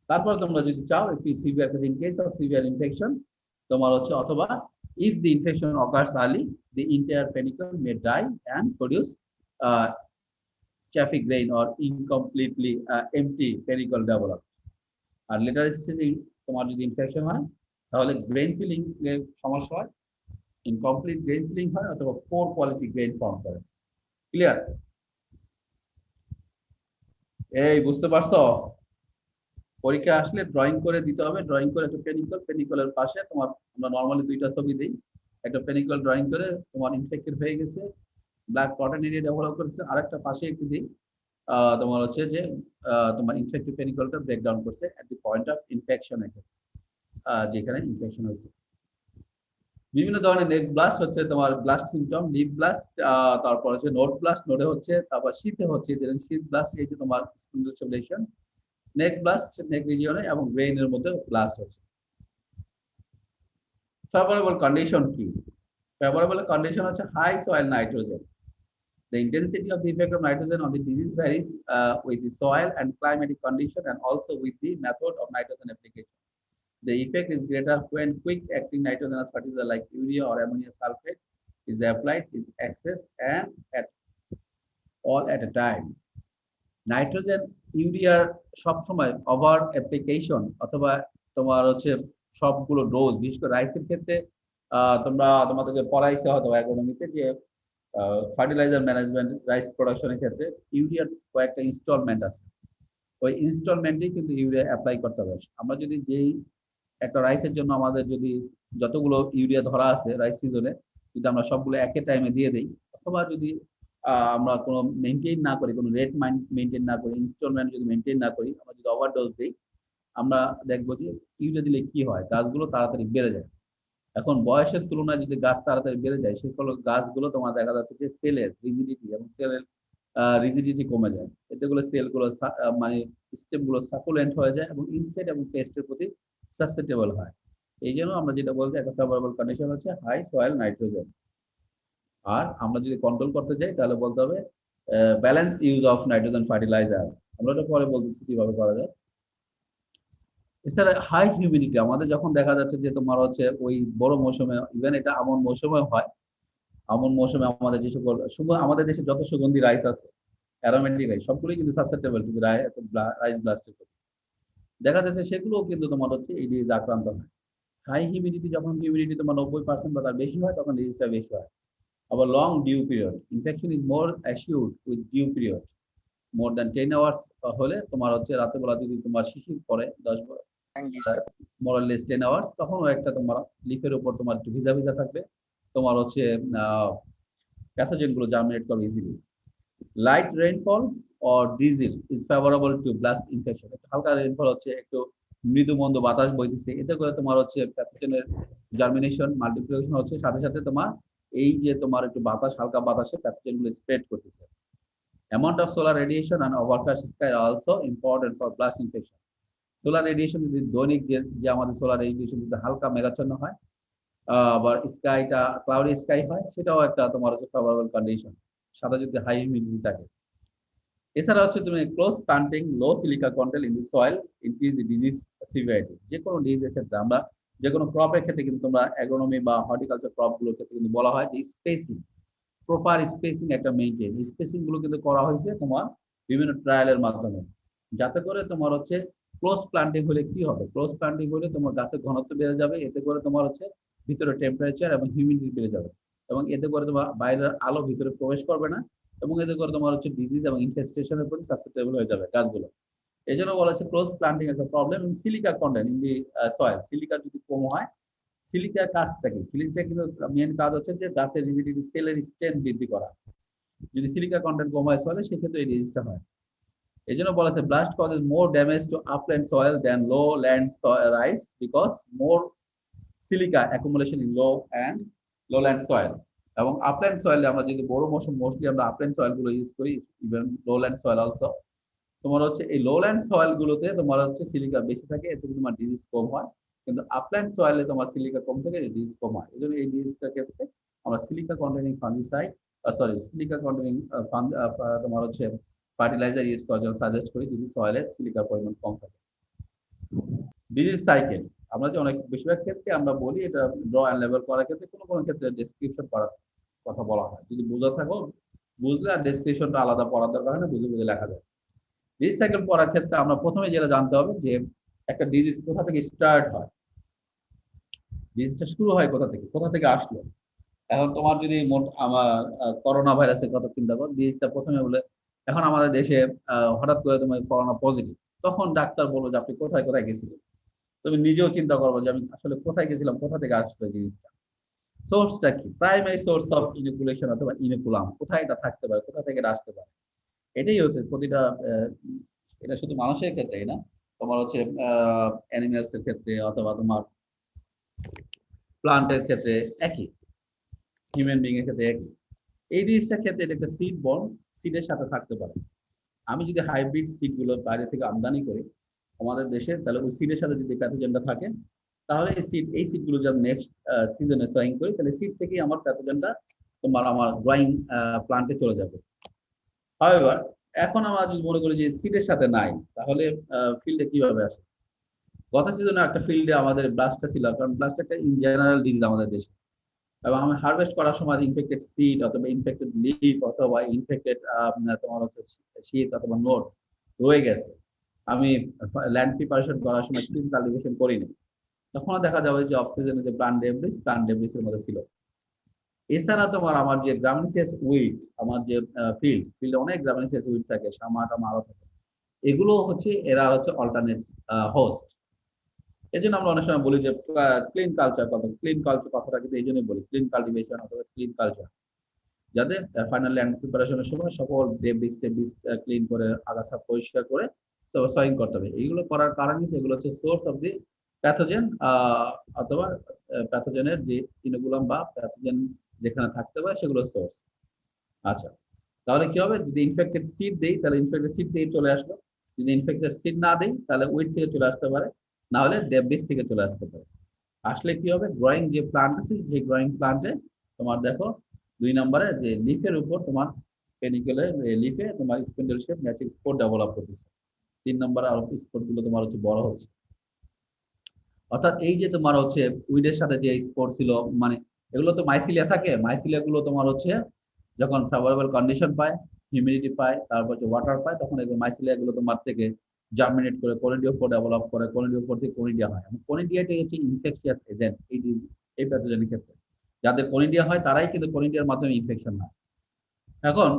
তারপর তোমরা যদি চাও একটু severe case, in case of severe infection তোমার হচ্ছে অথবা if the infection occurs early, the entire pedicle may die and produce chaffy grain or incompletely empty pedicle develop. R letter স্টেজে তোমার যদি ইনফেকশন হয় তাহলে গ্রেন ফিলিং এর সমস্যা হয়, ইনকমপ্লিট গ্রেন ফিলিং হয় অথবা পোর কোয়ালিটি গ্রেন ফর্ম করে। ক্লিয়ার? এই বুঝতে পারছো? পরীক্ষা আসলে ড্রয়িং করে দিতে হবে, ড্রয়িং করে একটা পেনিকলের পাশে তোমার, আমরা নরমালি দুইটা ছবি দিই, একটা পেনিকল ড্রয়িং করে তোমার ইনফেক্টেড হয়ে গেছে, ব্ল্যাক কটন এরিয়া ডেভেলপ করেছে, আরেকটা পাশে একটু দিই তোমার হচ্ছে যে তোমার ইনফেক্টেড পেনিকলটা ব্রেকডাউন করছে এট দি পয়েন্ট অফ ইনফেকশন, যেখানে ইনফেকশন হয়েছে। বিভিন্ন ধরনের নেক ব্লাস্ট হচ্ছে তোমার ব্লাস্ট সিমটম, লিপ ব্লাস্ট, তারপর হচ্ছে নোড ব্লাস্ট, নোডে হচ্ছে, তারপর শীতে হচ্ছে শীত ব্লাস্ট, এই যে তোমার স্পিন্ডুলেশন, নেক ব্লাস্ট নেক রিজিয়নে এবং ব্রেইনের মধ্যে ব্লাস্ট হচ্ছে। ফেভারেবল কন্ডিশন কি? ফেভারেবল কন্ডিশন হচ্ছে high soil nitrogen. The intensity of the effect of nitrogen on the disease varies with the soil and climatic condition and also with the method of nitrogen application. The effect is greater when quick-acting nitrogenous fertilizer like urea or ammonium sulfate is applied in excess and all at a time. Nitrogen, urea সব সময় over application অথবা তোমার হচ্ছে সবগুলো dose, বিশেষ করে রাইসের ক্ষেত্রে তোমাদেরকে পড়াইছে হয়তো এগ্রোনমিতে যে ফার্টিলাইজার ম্যানেজমেন্ট রাইস প্রোডাকশনের ক্ষেত্রে ইউরিয়ার কয়েকটা ইনস্টলমেন্ট আছে, ওই ইনস্টলমেন্টেই কিন্তু ইউরিয়া অ্যাপ্লাই করতে হবে। আমরা যদি যেই একটা রাইসের জন্য আমাদের যদি যতগুলো ইউরিয়া ধরা আছে রাইস সিজনে, যদি আমরা সবগুলো একই টাইমে দিয়ে দিই, অথবা যদি আমরা কোনো মেনটেন না করি, কোনো রেট মেনটেন না করি, ইনস্টলমেন্ট যদি মেনটেন না করি, আমরা যদি ওভারডোজ দিই, আমরা দেখবো যে ইউরিয়া দিলে কি হয়, গাছগুলো তাড়াতাড়ি বেড়ে যায়। এখন বয়সের তুলনায় যদি গাছ তাড়াতাড়ি বেড়ে যায়, সেগুলো গাছগুলো তোমার দেখা যাচ্ছে যে সেলের রিজিডিটি এবং সেলের রিজিডিটি কমে যায়, এতে করে সেলগুলো মানে স্টেমগুলো সাকুলেন্ট হয়ে যায় এবং ইনসেক্ট এবং পেস্টের প্রতি সাসেপ্টেবল হয়। এই জন্য আমরা যেটা বলছি একটা ফেভারেবল কন্ডিশন হচ্ছে হাই সয়েল নাইট্রোজেন। আর আমরা যদি কন্ট্রোল করতে যাই তাহলে বলতে হবে balance use of nitrogen fertiliser. আমরা এটা পরে বলতেছি কিভাবে করা যায়। এছাড়া হাই হিউমিডিটি, আমাদের যখন দেখা যাচ্ছে যে তোমার হচ্ছে ওই বড় মৌসুমে, ইভেন এটা আমন মৌসুমে হয়, আমন মৌসুমে আমাদের যে সকল আমাদের দেশে যত সুগন্ধি রাইস আছে, অ্যারোমেটিক রাইস, সবগুলোই কিন্তু সাসেপ্টেবল কিন্তু রাইস ব্লাস্টের প্রতি। দেখা যাচ্ছে সেগুলোও কিন্তু তোমার হচ্ছে এই ডিজিজ আক্রান্ত হয়। হাই হিউমিডিটি, যখন হিউমিডিটি তোমার 90% বা তার বেশি হয় তখন ডিজিজটা বেশি হয়। আবার long dew period, infection is more assured with dew period more than 10 hours হলে, তোমার হচ্ছে রাতে বেলা যদি তোমার শিশির পরে 10 মোরালেস 10 আওয়ার্স, তখনও একটা তোমার লিফের উপর তোমার একটু ভিজা ভিজা থাকবে, তোমার হচ্ছে প্যাথোজেন গুলো জার্মিনেট করবে easily. Light rainfall or drizzle is favourable to blast infection. হালকা রেইনফল হচ্ছে একটু মৃদু মন্দ বাতাস বইতেছে, এতে করে তোমার হচ্ছে প্যাথোজেনের জার্মিনেশন মাল্টিপ্লিকেশন হচ্ছে, সাথে সাথে তোমার এই যে তোমার একটু বাতাস, হালকা বাতাসে প্যাথোজেন গুলো স্প্রেড করতেছে। Amount of solar radiation and overcast sky are also important for blast infection. Solar radiation যদি দৈনিক যে আমাদের সোলার রেডিয়েশন যদি হালকা মেঘাচ্ছন্ন হয়, আবার স্কাইটা ক্লাউডি স্কাই হয়, সেটাও একটা তোমার হচ্ছে ফেভারেবল কন্ডিশন, সাথে যদি হাই হিউমিডিটি থাকে। এছাড়া হচ্ছে তুমি close planting, low silica contained in the soil increase the disease severity. যে কোনো ডিজিজের ক্ষেত্রে আমরা যে কোনো ক্রপের ক্ষেত্রে কিন্তু তোমরা অ্যাগ্রোনমি বা হর্টিকালচার ক্রপগুলোর ক্ষেত্রে কিন্তু বলা হয় যে স্পেসিং, প্রপার স্পেসিং একটা মেইনটেইন, স্পেসিং গুলো কিন্তু করা হয়েছে তোমার বিভিন্ন ট্রায়ালের মাধ্যমে, যাতে করে তোমার হচ্ছে ক্লোজ প্লান্টিং হলে কি হবে, ক্লোজ প্লান্টিং হলে তোমার গাছের ঘনত্ব বেড়ে যাবে, এতে করে তোমার হচ্ছে ভিতরে টেম্পারেচার এবং হিউমিডিটি বেড়ে যাবে, এবং এতে করে তোমার বাইরের আলো ভিতরে প্রবেশ করবে না, এবং এতে করে তোমার হচ্ছে ডিজিজ এবং ইনফেস্টেশনের প্রতি সাসেপ্টেবল হয়ে যাবে গাছগুলো। এই জন্য বলা হচ্ছে ক্লোজ প্লান্টিং একটা problem. Silica contained in the soil, silica যদি কম হয়, সিলিকার কাজ থাকে, সিলিকা কিন্তু মেইন কাজ হচ্ছে যে গাছের রিজিডিটি, সেলের স্ট্রেংথ বৃদ্ধি করা। যদি সিলিকা কন্টেন্ট কম হয় সয়েলে, সেক্ষেত্রে এই ডিজিজটা হয়। এই জন্য বলা হচ্ছে blast causes more damage to upland soil than low land rice because more silica accumulation in low and lowland soil. এবং আপল্যান্ড সয়েলে আমরা যদি বড় মৌসুম মোস্টলি আমরা আপল্যান্ড সয়েল গুলো ইউজ করি, ইভেন লোল্যান্ড সয়েল অলসো। তোমার হচ্ছে এই লোল্যান্ড সয়েল গুলোতে তোমার হচ্ছে সিলিকা বেশি থাকে, এতে তোমার ডিজিজ কম হয়। কিন্তু আপল্যান্ড সয়েলে তোমার সিলিকা কম থাকে, ডিজিজ কম হয়। এই জন্য এই ডিজিজটার ক্ষেত্রে আমরা silica containing fungicide silica containing তোমার হচ্ছে ফার্টিলাইজার ইউজ করার জন্য সাজেস্ট করি, যদি সয়েলের সিলিকার পরিমাণ কম থাকে। ডিজিজ সাইকেল আমরা যে অনেক বেশিরভাগ ক্ষেত্রে আমরা বলি এটা ড্র অ্যান্ড লেবেল করার ক্ষেত্রে কোনো ক্ষেত্রে ডেসক্রিপশন করার কথা বলা হয়। যদি বোঝা থাকো বুঝলে আর ডেসক্রিপশনটা আলাদা পড়ার দরকার হয় না, বুঝে বুঝে লেখা যায়। ডিজিজ সাইকেল পড়ার ক্ষেত্রে আমরা প্রথমে যেটা জানতে হবে যে একটা ডিজিজ কোথা থেকে স্টার্ট হয়, ডিজিজটা শুরু হয় কোথা থেকে আসলো। এখন তোমার যদি আমার করোনা ভাইরাসের কথা চিন্তা করো, ডিজিজটা প্রথমে বলে এখন আমাদের দেশে হঠাৎ করে তোমার করোনা পজিটিভ, তখন ডাক্তার বলবো যে আপনি কোথায় কোথায় গেছিলেন। তুমি নিজেও চিন্তা করবো যে আমি আসলে কোথায় গেছিলাম, কোথা থেকে আসলো জিনিসটা, সোর্সটা কি, প্রাইমারি সোর্স অফ ইনোকুলেশন অথবা ইনোকুলাম, কোথায় এটা থাকতে পারে, কোথা থেকে এটা আসতে পারে। এটাই হচ্ছে প্রতিটা এটা শুধু মানুষের ক্ষেত্রেই না, তোমার হচ্ছে অ্যানিমেলস এর ক্ষেত্রে অথবা তোমার প্লান্টের ক্ষেত্রে একই, হিউম্যান বিং এর ক্ষেত্রে একই। এই জিনিসটার ক্ষেত্রে এটা একটা সিড বর্ন, সিডের সাথে থাকতে পারে। আমি যদি হাইব্রিড সিড গুলো বাইরে থেকে আমদানি করি আমাদের দেশে, তাহলে ওই সিডের সাথে যদি প্যাথোজেনটা থাকে, তাহলে এই সিড গুলো যখন নেক্সট সিজনে সয়িং করি, তাহলে সিড থেকেই আমার প্যাথোজেনটা আমার গ্রোয়িং প্লান্টে চলে যাবে। হাউএভার এখন আমরা যদি মনে করি যে সিডের সাথে নাই, তাহলে ফিল্ডে কিভাবে আসে? গত সিজনে একটা ফিল্ডে আমাদের ব্লাস্টটা ছিল, কারণ ব্লাস্ট একটা ইন জেনারেল ডিজিজ আমাদের দেশে, এবং আমি হারভেস্ট করার সময় ইনফেক্টেড সিড অথবা ইনফেক্টেড লিফ অথবা ইনফেক্টেড তোমার হচ্ছে শীত অথবা নোট রয়ে গেছে, আমি ল্যান্ড প্রিপারেশন করার সময় ক্লিন কাল্টিভেশন করিনি, তখন দেখা যাবে যে অক্সিজেনের যে প্লান্ট ডেব্রিসের মধ্যে ছিল। এছাড়া তোমার আমার যে গ্রামিনিসিয়াস উইড, আমার যে ফিল্ডে অনেক গ্রামিনিসিয়াস উইড থাকে, সামাটা আরো থাকে, এগুলো হচ্ছে এরা হচ্ছে অল্টারনেট হোস্ট। এই জন্য আমরা অনেক সময় বলি যে ক্লিন কালচার কথাটা কিন্তু এই জন্যই বলি, ক্লিন কাল্টিভেশন অথবা ক্লিন কালচার, যাতে ফাইনাল ল্যান্ড প্রিপারেশনের সময় সকল ডেব্রিস ক্লিন করে আগাছা পরিষ্কার করে সয়িং করতে হবে। এইগুলো করার কারণে এগুলো হচ্ছে সোর্স অফ দি প্যাথোজেন অথবা প্যাথোজেনের যে ইনোকুলাম বা প্যাথোজেন যেখানে থাকতে পারে সেগুলো সোর্স। আচ্ছা, তাহলে কি হবে, যদি ইনফেক্টেড সিড দেই তাহলে ইনফেক্টেড সিড দিয়ে চলে আসলো, যদি ইনফেক্টেড সিড না দেই তাহলে উইড থেকে চলে আসতে পারে, না হলে ডেব্রিস থেকে চলে আসতে পারে। আসলে কি হবে, গ্রোয়িং যে প্লান্ট আছে সেই গ্রোয়িং প্লান্টে তোমার দেখো 2 নম্বরে যে লিফের উপর তোমার পেনিকেলে লিফে তোমার spindle shape matching spore develop করতেছে, 3 নম্বরে আরো স্পোর গুলো তোমার হচ্ছে বড় হচ্ছে। অর্থাৎ এই যে তোমার হচ্ছে উইডের সাথে যে স্পোর ছিল, মানে এগুলো তো মাইসিলিয়া থাকে, মাইসিলিয়া গুলো তোমার হচ্ছে যখন ফেভারেবল কন্ডিশন পায়, হিউমিডিটি পায়, তারপর যে ওয়াটার পায়, তখন এগুলো মাইসিলিয়া গুলো তোমার থেকে জার্মিনেট করে কলিডিওস্পোর ডেভেলপ করে, কলিডিওস্পোর থেকে কনিডিয়া হয়। এবং কনিডিয়াটাই হচ্ছে ইনফেকশিয়াস এজেন্ট এই প্যাথোজেনের ক্ষেত্রে। যাদের কনিডিয়া হয় তারাই কিন্তু কনিডিয়ার মাধ্যমে ইনফেকশন হয়। এখন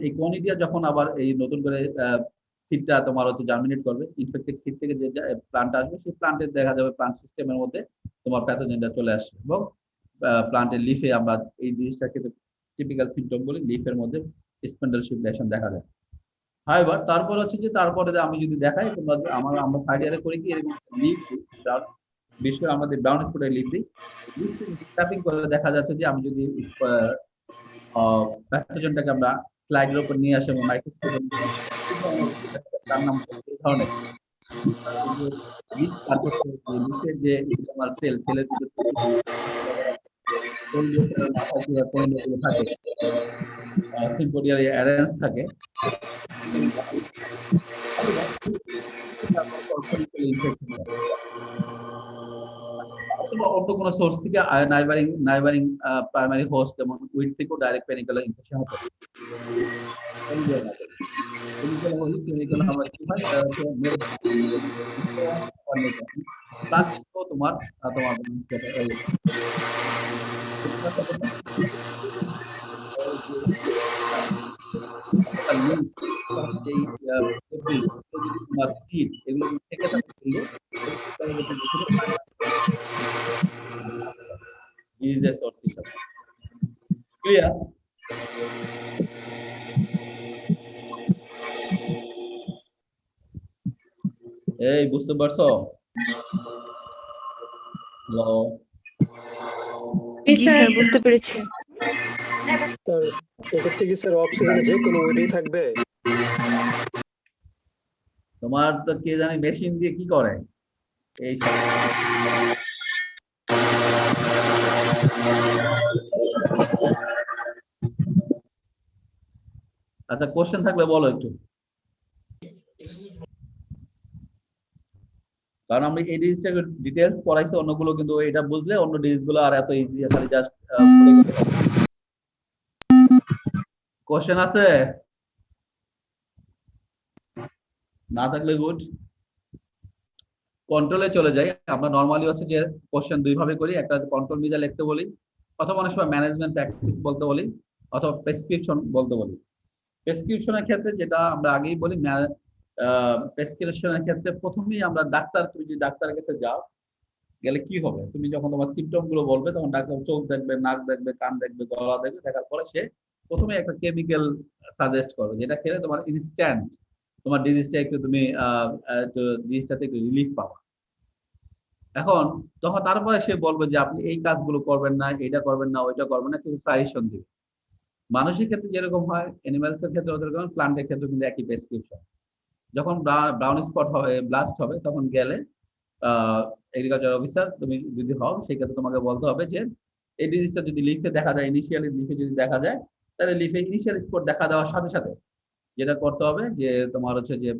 এই কনিডিয়া যখন আবার এই নতুন করে সিডটা তোমার হচ্ছে জার্মিনেট করবে, ইনফেক্টেড সিড থেকে যে প্লান্ট আসবে সেই প্লান্টের দেখা যাবে প্লান্ট সিস্টেমের মধ্যে তোমার প্যাথোজেনটা চলে আসছে, এবং প্লান্টের লিফে আমরা এই জিনিসটাকে টিপিক্যাল সিমটম বলি, লিফের মধ্যে স্পেন্ডল শিপ লেশন দেখা যায়। হাইবার তারপর হচ্ছে যে তারপরে আমি যদি দেখাই, তোমরা আমরা থার্ড ইয়ারে করি কি এরকম লিফ বিশেষ করে আমাদের ব্রাউন স্পটের লিফ দিই, লিফ ট্যাপিং করে দেখা যাচ্ছে যে আমি যদি প্যাথোজেনটাকে আমরা স্লাইডের উপর নিয়ে আসে এবং মাইক্রোস্কোপে তার নাম এই ধরনের লিফের যে আমার সেলের থাকে সিম্পোডিয়ারি অ্যারেঞ্জ থাকে, অন্য কোনো সোর্স থেকে নাইবারিং প্রাইমারি হোস্ট যেমন উইড থেকেও ডাইরেক্ট পেনিকুলার ইনফেকশন হতে পারে। আমরা কি হয় তোমার তোমার সিড এগুলো থেকে থাকে ডিজিজের সোর্স হিসাবে। ক্লিয়ার? এই বুঝতে পারছো? হ্যালো, জি স্যার, বুঝতে পেরেছি। স্যার এক্ষেত্রে কি স্যার অফ সিজনে যে কোনো ওয়েটেই থাকবে? তোমার তো কে জানি মেশিন দিয়ে কি করে এই সব। আচ্ছা, কোশ্চেন থাকলে বলো একটু, কারণ আমরা এই ডিজিজটা ডিটেলস পড়াইছি, অন্যগুলো কিন্তু এটা বুঝলে অন্য ডিজিজ গুলো আর এত ইজি খালি জাস্ট কোশ্চেন আছে, না থাকলে গুড। কন্ট্রোলে চলে যাই। আমরা নরমালি হচ্ছে যে কোশ্চেন দুই ভাবে করি, একটা কন্ট্রোল মিজার লিখতে বলি, অথবা অনেক সময় ম্যানেজমেন্ট প্র্যাকটিস বলতে বলি, অথবা প্রেসক্রিপশন বলতে বলি। প্রেসক্রিপশনের ক্ষেত্রে যেটা আমরা আগেই বলি, প্রেসক্রিপশনের ক্ষেত্রে প্রথমেই আমরা ডাক্তার, তুমি যদি ডাক্তারের কাছে যাও গেলে কি হবে, তুমি যখন তোমার সিমটম গুলো বলবে তখন ডাক্তার চোখ দেখবে, নাক দেখবে, কান দেখবে, গলা দেখবে, দেখার পরে সে প্রথমে একটা কেমিক্যাল সাজেস্ট করবে, যেটা খেলে তোমার ইনস্ট্যান্ট তোমার ডিজিজটা একটু তুমি ডিজিজটাতে একটু রিলিফ পাবা। এখন তখন তারপরে সে বলবে যে আপনি এই কাজগুলো করবেন না, এটা করবেন না, ওইটা করবেন না, কিছু সাজেশন দিবে। মানুষের ক্ষেত্রে যেরকম হয়, অ্যানিমালস এর ক্ষেত্রে ওরকম, প্লান্টের ক্ষেত্রে কিন্তু একই প্রেসক্রিপশন। যখন ব্রাউন স্পট হবে, ব্লাস্ট হবে, তখন গেলে এগ্রিকালচার অফিসার তুমি যদি হও, সেক্ষেত্রে তোমাকে বলতে হবে যে এই ডিজিজটা যদি লিফে দেখা যায়, ইনিশিয়ালি লিফে যদি দেখা যায়, তাহলে লিফে ইনিশিয়াল স্পট দেখা দেওয়ার সাথে সাথে যেটা করতে হবে যে তোমার হচ্ছে যে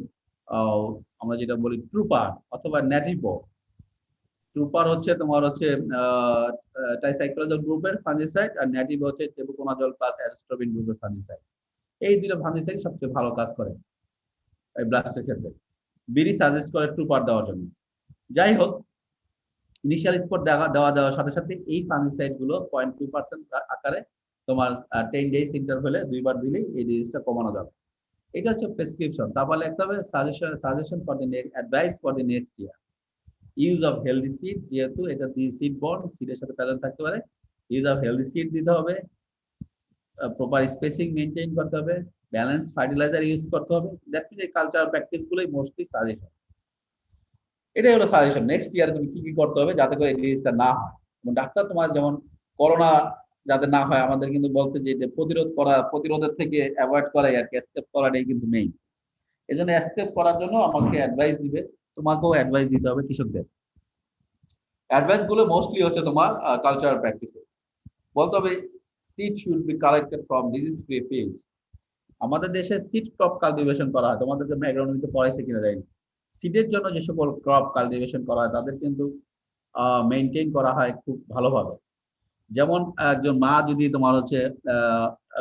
আমরা যেটা বলি ট্রুপার অথবা ন্যাটিভো। ট্রুপার হচ্ছে তোমার হচ্ছে ট্রাইসাইক্লোজল গ্রুপের ফাঙ্গিসাইড, আর ন্যাটিভ হচ্ছে টেবুকোনাজল প্লাস অ্যাজস্ট্রোবিন গ্রুপের ফাঙ্গিসাইড। এই দুটো ফাঙ্গিসাইড সবচেয়ে ভালো কাজ করে এই ব্লাস্টের ক্ষেত্রে। বিডি সাজেস্ট করে ট্রুপার দেওয়ার জন্য। যাই হোক, ইনিশিয়াল স্পট দেওয়ার সাথে সাথে এই ফাঙ্গিসাইড গুলো 0.2% আকারে তোমার 10 ডেজ ইন্টারভ্যালে দুইবার দিলেই এই ডিজিজটা কমানো যাবে। এটা হচ্ছে প্রেসক্রিপশন। তারপর লিখতে হবে suggestion for the next, advice for the next year. Use of healthy seed, যেহেতু এটা সিড বর্ন, সিডের সাথে প্যাটার্ন থাকতে পারে, ইউজ অফ হেলদি সিড দিতে হবে, প্রপার স্পেসিং মেইনটেইন করতে হবে, ব্যালেন্স ফার্টিলাইজার ইউজ করতে হবে। দ্যাট মিন্স এই কালচার প্র্যাকটিস গুলোই মোস্টলি সাজেশন। এটাই হলো সাজেশন। নেক্সট ইয়ার তুমি কি কি করতে হবে যাতে করে এই ডিজিজটা না হয়। ডাক্তার তোমার যেমন করোনা যাতে না হয়, আমাদের কিন্তু বলছে যে প্রতিরোধের থেকে অ্যাভয়েড করাই আর কি, এসকেপ করাটাই কিন্তু মেইন। এই জন্য এসকেপ করার জন্য আমাকে অ্যাডভাইস দিবে, তোমাকেও অ্যাডভাইস দিতে হবে কৃষকদের। অ্যাডভাইস গুলো মোস্টলি হচ্ছে তোমার কালচারাল প্র্যাকটিসেস। বলতে হবে seed should be collected from disease free fields. আমাদের দেশে সিড ক্রপ কালটিভেশন করা হয়, তোমাদেরকে অ্যাগ্রোনমিতে পড়াইছে কিনা জানি। সিডের জন্য যে সকল ক্রপ কালটিভেশন করা হয় তাদের কিন্তু মেইনটেইন করা হয় খুব ভালোভাবে। যেমন একজন মা যদি তোমার হচ্ছে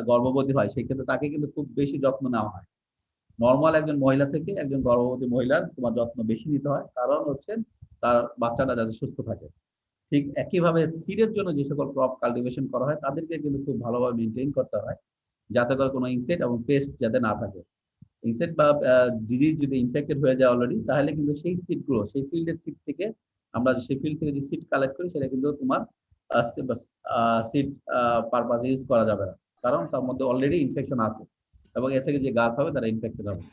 গর্ভবতী হয়, সেক্ষেত্রে তাকে কিন্তু খুব বেশি যত্ন নেওয়া হয়। নর্মাল একজন মহিলা থেকে একজন গর্ভবতী মহিলার তোমার যত্ন বেশি নিতে হয়, কারণ হচ্ছে তার বাচ্চাটা যাতে সুস্থ থাকে। ঠিক একইভাবে সিডের জন্য যে সকল ক্রপ কালটিভেশন করা হয় তাদেরকে কিন্তু খুব ভালোভাবে মেনটেন করতে হয়, যাতে করে কোনো ইনসেক্ট এবং পেস্ট যাতে না থাকে। ইনসেক্ট বা ডিজিজ যদি ইনফেক্টেড হয়ে যায় অলরেডি, তাহলে কিন্তু সেই সিডগুলো, সেই ফিল্ডের সিড থেকে আমরা সেই ফিল্ড থেকে যে সিড কালেক্ট করি, সেটা কিন্তু তোমার সিড পারপাস ইউজ করা যাবে না, কারণ তার মধ্যে অলরেডি ইনফেকশন আছে এবং এর থেকে যে গাছ হবে তারা ইনফেক্টেড হবে।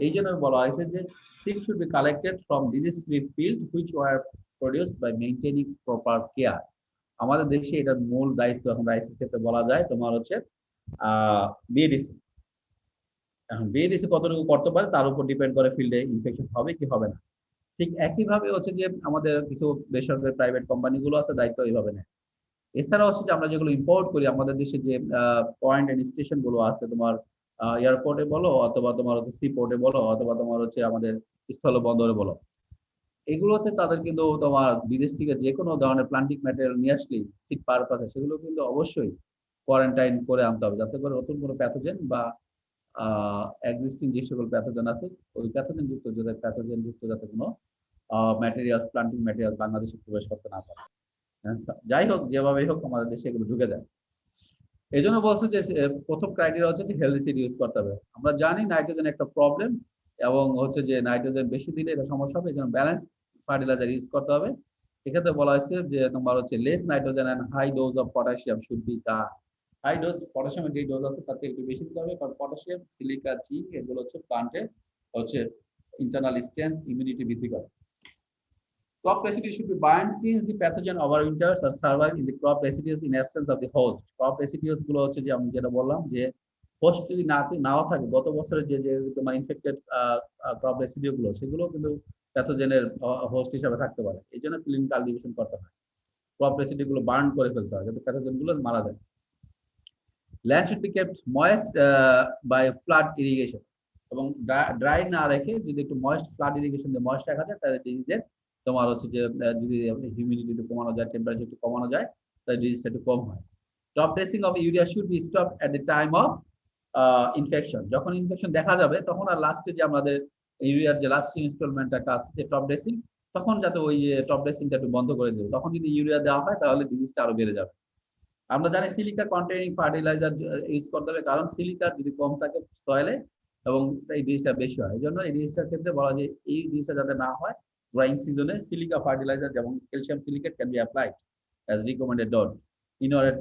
এই জন্য বলা হয়েছে যে seed should be collected from disease free field which were produced by maintaining proper care. আমাদের দেশে এটার মূল দায়িত্ব এখন রাইসের ক্ষেত্রে বলা যায় তোমার হচ্ছে বিএডিসি। এখন বিএডিসি কতটুকু করতে পারে তার উপর ডিপেন্ড করে ফিল্ডে ইনফেকশন হবে কি হবে না। ঠিক একইভাবে হচ্ছে যে আমাদের কিছু বেসরকারি প্রাইভেট কোম্পানিগুলো আছে, দায়িত্ব এইভাবে নেয়। এছাড়া হচ্ছে যে আমরা যেগুলো ইম্পোর্ট করি, আমাদের দেশে যে পয়েন্ট এন্ড স্টেশন গুলো আছে তোমার এয়ারপোর্টে বলো, অথবা তোমার হচ্ছে সি পোর্টে বলো, অথবা তোমার হচ্ছে আমাদের স্থল বন্দরে বলো, এগুলোতে তাদের কিন্তু তোমার বিদেশ থেকে যে কোনো ধরনের প্লান্টিক ম্যাটেরিয়াল নিয়ে আসলে সিড পারপাসে সেগুলো কিন্তু অবশ্যই কোয়ারেন্টাইন করে আনতে হবে, যাতে করে নতুন কোনো প্যাথোজেন বা এক্সিস্টিং যে সকল প্যাথোজেন আছে ওই প্যাথোজেন যুক্ত যাতে কোনো ম্যাটেরিয়ালস, প্লান্টিং ম্যাটেরিয়াল বাংলাদেশে প্রবেশ করতে না পারে। যাই হোক, যেভাবেই হোক আমাদের দেশে এগুলো ঢুকে যায়। এই জন্য বলছো যে প্রথম ক্রাইটেরিয়া হচ্ছে যে হেলদি সিড ইউজ করতে হবে। আমরা জানি নাইট্রোজেন একটা প্রবলেম, এবং হচ্ছে যে নাইট্রোজেন বেশি দিলে এটা সমস্যা হবে, এই জন্য ব্যালেন্স ফার্টিলাইজার ইউজ করতে হবে। এক্ষেত্রে বলা হয়েছে যে তোমার হচ্ছে less nitrogen and high dose of potassium should be দা। হাই ডোজ পটাশিয়ামের যে ডোজ আছে তাতে একটু বেশি দিতে হবে, কারণ পটাশিয়াম, সিলিকা, জিঙ্ক এগুলো হচ্ছে প্লান্টে হচ্ছে ইন্টারনাল স্ট্রেংথ, ইমিউনিটি বৃদ্ধি করে। Crop residue should be burned since the pathogen overwinters or survive in the crop residues in absence of the host. Crop residues গুলো হচ্ছে যে আমি যেটা বললাম যে হোস্ট যদি নাও থাকে, গত বছরের যে তোমার ইনফেক্টেড ক্রপ রেসিডিউ গুলো সেগুলো কিন্তু প্যাথোজেনের হোস্ট হিসেবে থাকতে পারে। এই জন্য ফিল্ম কাল্টিভেশন করতে হয়, ক্রপ রেসিডিউ গুলো বার্ন করে ফেলতে হয় যাতে প্যাথোজেন গুলো মারা যায়। Land should be kept moist by flood irrigation, এবং ড্রাই না রেখে যদি একটু ময়েস্ট ফ্লাড ইরিগেশন দিয়ে ময়েস্ট রাখা যায় তাহলে ডিজিজের তোমার হচ্ছে যে যদি হিউমিডিটি একটু কমানো যায়, টেম্পারেচার একটু কমানো যায়, তাহলে ডিজিজটা একটু কম হয়। Top dressing of urea should be stop at the time of infection. যখন ইনফেকশন দেখা যাবে তখন আর লাস্টে যে আমাদের ইউরিয়ার যে লাস্ট ইনস্টলমেন্ট একটা আছে যে টপ ড্রেসিং, তখন যাতে ওই টপ ড্রেসিংটা একটু বন্ধ করে দেবে। তখন যদি ইউরিয়া দেওয়া হয় তাহলে ডিজিজটা আরো বেড়ে যাবে। আমরা জানি সিলিকা কন্টেইনিং ফার্টিলাইজার ইউজ করতে হবে, কারণ সিলিকা যদি কম থাকে সয়েলে এবং এই ডিজিজটা বেশি হয়। এই জন্য এই ডিজিজটার ক্ষেত্রে বলা যায় এই ডিজিজটা যাতে না হয়, গ্রাইং সিজনে সিলিকা ফার্টিলাইজার যেমন calcium silicate can be applied as recommended dose in order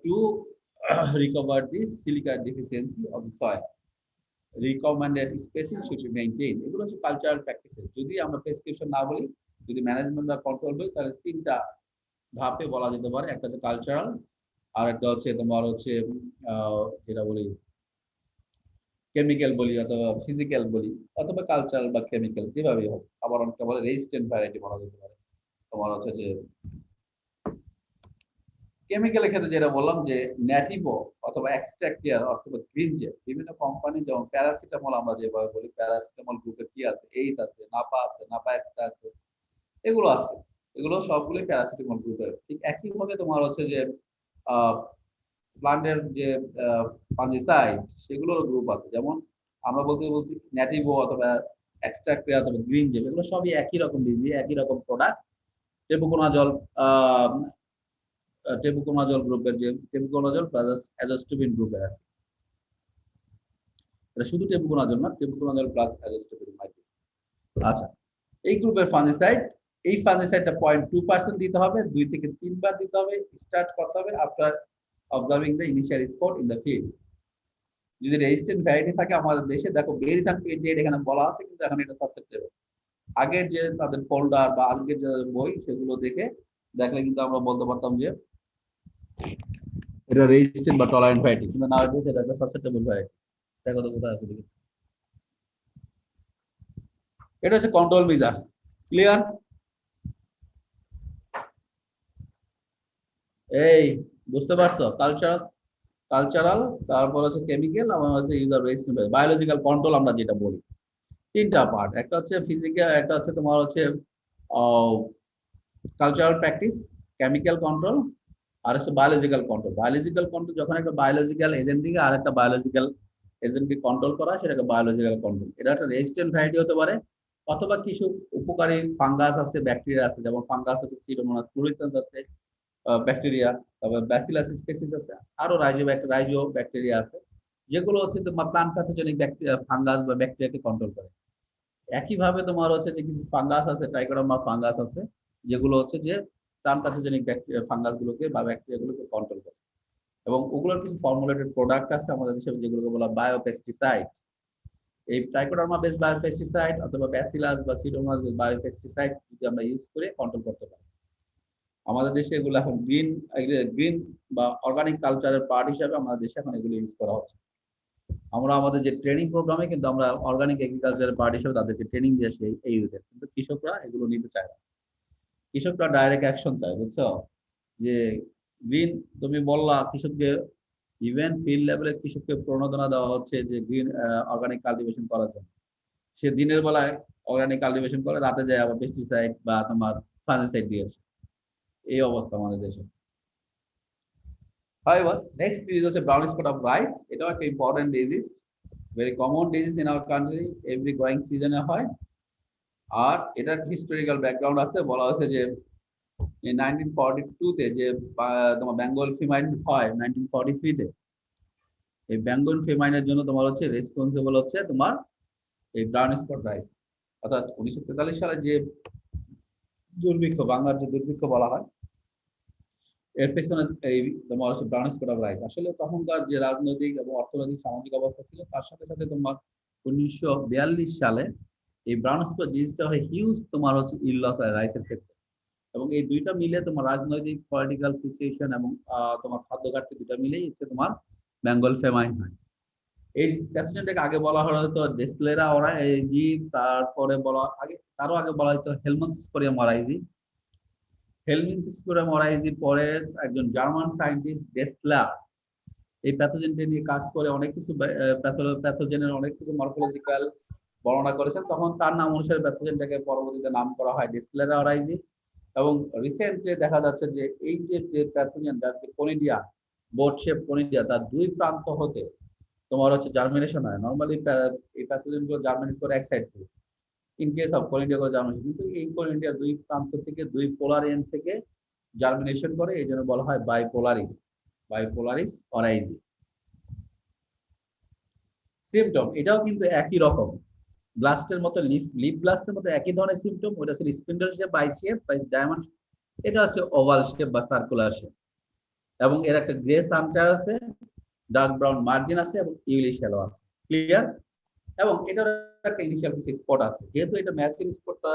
to recover the silica deficiency of the soil. Recommended spacing should be maintained. এগুলো হচ্ছে কালচারাল প্র্যাকটিসেস। যদি আমরা প্রেসক্রিপশন না বলি, যদি ম্যানেজমেন্ট বা কন্ট্রোল বলি, তাহলে তিনটা ধাপে বলা যেতে পারে। একটা হচ্ছে কালচারাল, আর একটা হচ্ছে তোমার হচ্ছে যেটা বলি কেমিক্যাল বলি অথবা ফিজিক্যাল বলি অথবা কালচারাল বা কেমিক্যাল, যেভাবে হোক। আবার অনেকটা বলে রেজিস্ট্যান্ট ভ্যারাইটি বলা যেতে পারে। তোমার হচ্ছে যে কেমিক্যালের ক্ষেত্রে যেটা বললাম যে ন্যাটিভো অথবা এক্সট্রাক্টিয়ার অথবা গ্রিন জেল, বিভিন্ন কোম্পানি যেমন প্যারাসিটামল, আমরা যেভাবে বলি প্যারাসিটামল গ্রুপের কি আছে, এইচ আছে, নাপা আছে, নাপা এক্সট্রা আছে, এগুলো আছে, এগুলো সবগুলোই প্যারাসিটামল গ্রুপের। ঠিক একইভাবে তোমার হচ্ছে যে প্লান্টের যে ফাঙ্গিসাইড সেগুলোর গ্রুপ আছে। যেমন আমরা বলছি ন্যাটিভো অথবা এক্সট্রাক্টিয়ার অথবা গ্রিন জেল, এগুলো সবই একই রকম ডিজিজ, একই রকম প্রোডাক্ট। টেবুকোনাজল টেবুকোনাজল গ্রুপের যে টেবুকোনাজল প্লাস অ্যাজোস্টোবিন গ্রুপের, এটা শুধু টেবুকোনাজল না, টেবুকোনাজল প্লাস অ্যাজোস্টোবিন। আচ্ছা, এই গ্রুপের ফাঙ্গিসাইড, এই ফাঙ্গিসাইডটা 0.2% দিতে হবে, 2 থেকে 3 বার দিতে হবে, স্টার্ট করতে হবে after observing the initial spot in the field. যদি রেজিস্ট্যান্ট ভ্যারাইটি থাকে আমাদের দেশে, দেখো বেরিথান 28 এখানে বলা আছে, কিন্তু এখন এটা সাসেপ্টেবল। আগের যে তাদের ফোল্ডার বা আগের যে বই সেগুলো দেখলে কিন্তু আমরা বলতে পারতাম যে এটা রেজিস্ট্যান্ট বা টলারেন্ট ভ্যারাইটি, কিন্তু না হলে এটা একটা সাসেপ্টেবল ভ্যারাইটি। দেখো তো কোথায় আছে দেখি। এটা হচ্ছে কন্ট্রোল মিজার। ক্লিয়ার? এই বুঝতে পারছো? কালচারাল, তারপর হচ্ছে কেমিক্যাল, আমার হচ্ছে ইউজার রেজিস্ট্যান্ট, বায়োলজিক্যাল কন্ট্রোল আমরা যেটা বলি। তিনটা পার্ট, একটা হচ্ছে ফিজিক্যাল, একটা হচ্ছে তোমার হচ্ছে কালচারাল প্র্যাকটিস, কেমিক্যাল কন্ট্রোল, আর হচ্ছে বায়োলজিক্যাল কন্ট্রোল। বায়োলজিক্যাল কন্ট্রোল যখন একটা বায়োলজিক্যাল এজেন্টকে আর একটা বায়োলজিক্যাল এজেন্টকে কন্ট্রোল করা, সেটাকে বায়োলজিক্যাল কন্ট্রোল। এটা একটা রেজিস্ট্যান্ট ভ্যারাইটি হতে পারে, অথবা কিছু উপকারী ফাঙ্গাস আছে, ব্যাকটেরিয়া আছে, যেমন ফাঙ্গাস হচ্ছে সিডোমোনাস ফ্লোরিসেন্স আছে ব্যাকটেরিয়া, তারপর ব্যাসিলাস স্পেসিস আছে, আরো রাইজো ব্যাকটেরিয়া আছে, যেগুলো হচ্ছে তোমার প্লান্ট প্যাথোজেনিক ব্যাকটেরিয়া, ফাঙ্গাস বা ব্যাকটেরিয়াকে কন্ট্রোল করে। একইভাবে তোমার হচ্ছে যে কিছু ফাঙ্গাস আছে, ট্রাইকোডার্মা ফাঙ্গাস আছে, যেগুলো হচ্ছে যে প্লান্ট প্যাথোজেনিক ব্যাকটেরিয়া ফাঙ্গাস গুলোকে বা ব্যাকটেরিয়াগুলোকে কন্ট্রোল করে। এবং ওগুলোর কিছু ফর্মুলেটেড প্রোডাক্ট আছে আমাদের দেশে, যেগুলোকে বলা বায়োপেস্টিসাইড। এই ট্রাইকোডার্মা বেস বায়োপেস্টিসাইড অথবা ব্যাসিলাস বা সিডোমোনাস বেস বায়োপেস্টিসাইড যদি আমরা ইউজ করে কন্ট্রোল করতে পারি। আমাদের দেশে এগুলো এখন গ্রিন বা অর্গানিক কালচারের পার্ট হিসাবে আমাদের দেশে এখন এগুলো ইউজ করা হচ্ছে। আমরা আমাদের যে ট্রেনিং প্রোগ্রামে কিন্তু আমরা অর্গানিক এগ্রিকালচারের পার্ট হিসেবে তাদেরকে ট্রেনিং দিয়ে আসি এই ইউজের, কিন্তু কৃষকরা এগুলো নিতে চায় না। কৃষকরা ডাইরেক্ট অ্যাকশন চায়, বুঝছো? যে গ্রিন তুমি বললা কৃষককে, ইভেন ফিল্ড লেভেলে কৃষককে প্রণোদনা দেওয়া হচ্ছে যে গ্রিন অর্গানিক কাল্টিভেশন করার জন্য। সে দিনের বেলায় অর্গানিক কাল্টিভেশন করে, রাতে যায় আবার পেস্টিসাইড বা তোমার ফাঙ্গিসাইড দিয়েছে। এই অবস্থা আমাদের দেশে। However, next disease is brown spot of rice. It is an important disease, very common disease in our country. Every growing season হয়। আর এটার হিস্টোরিক্যাল ব্যাকগ্রাউন্ড আছে, বলা হয়েছে যে 1942 তে যে তোমার বেঙ্গল ফেমাইন হয় 1943 তে, এই বেঙ্গল ফেমাইনের জন্য তোমার হচ্ছে রেসপন্সিবল হচ্ছে তোমার এই ব্রাউন স্পট রাইস। অর্থাৎ 1943 সালে যে দুর্ভিক্ষ, বাংলার যে দুর্ভিক্ষ বলা হয়, এর পেছনে এই তোমার হচ্ছে ব্রাউন স্পট অফ রাইস। আসলে তখনকার যে রাজনৈতিক এবং অর্থনৈতিক সামাজিক অবস্থা ছিল, তার সাথে সাথে তোমার 1942 সালে এই ব্রাউন স্পট ডিজিজটা হয় হিউজ তোমার হচ্ছে ইল লস হয় রাইসের ক্ষেত্রে, এবং এই দুইটা মিলে তোমার রাজনৈতিক পলিটিক্যাল সিচুয়েশন এবং তোমার খাদ্য ঘাটতি দুটা মিলেই হচ্ছে তোমার বেঙ্গল ফেমাইন হয়। এই প্যাথোজেনটাকে আগে বলা হতো ডেসলেরা অরাইজি, তারপরে বলা তারও আগে বলা হতো হেলমিনথস্পোরিয়াম অরাইজি। হেলমিনথস্পোরিয়াম অরাইজির পরে একজন জার্মান সায়েন্টিস্ট ডেসলার এই প্যাথোজেনটা নিয়ে কাজ করে অনেক কিছু প্যাথোজেনের অনেক কিছু মরফোলজিক্যাল বর্ণনা করেছেন, তখন তার নাম অনুসারে প্যাথোজেনটাকে পরবর্তীতে নাম করা হয় ডেসলেরা অরাইজি। এবং রিসেন্টলি দেখা যাচ্ছে যে এই যে প্যাথোজেন যার যে কনিডিয়া, বোট শেপ কনিডিয়া, তার দুই প্রান্ত হতে তোমার হচ্ছে জার্মিনেশন হয়। নর্মালি এই প্যাথোজেন গুলো জার্মিনেট করে এক সাইড থেকে, ইন কেস অফ কনিডিয়া করে জার্মিনেশন, কিন্তু এই কনিডিয়া দুই প্রান্ত থেকে, দুই পোলার এন্ড থেকে জার্মিনেশন করে, এই জন্য বলা হয় বাইপোলারিস অরাইজি। সিমটম এটাও কিন্তু একই রকম, ব্লাস্টের মতো লিফ ব্লাস্টের মতো একই ধরনের সিমটম। ওটা হচ্ছে spindle shape, by shape, by diamond. এটা হচ্ছে ওভাল শেপ বা সার্কুলার শেপ, এবং এর একটা গ্রে সান্টার আছে, ডার্ক ব্রাউন মার্জিন আছে, এবং ইউলিশ হ্যালো আছে। ক্লিয়ার? এবং এটার একটা ইনিশিয়াল কিছু স্পট আছে, যেহেতু এটা ম্যাচিং স্পটটা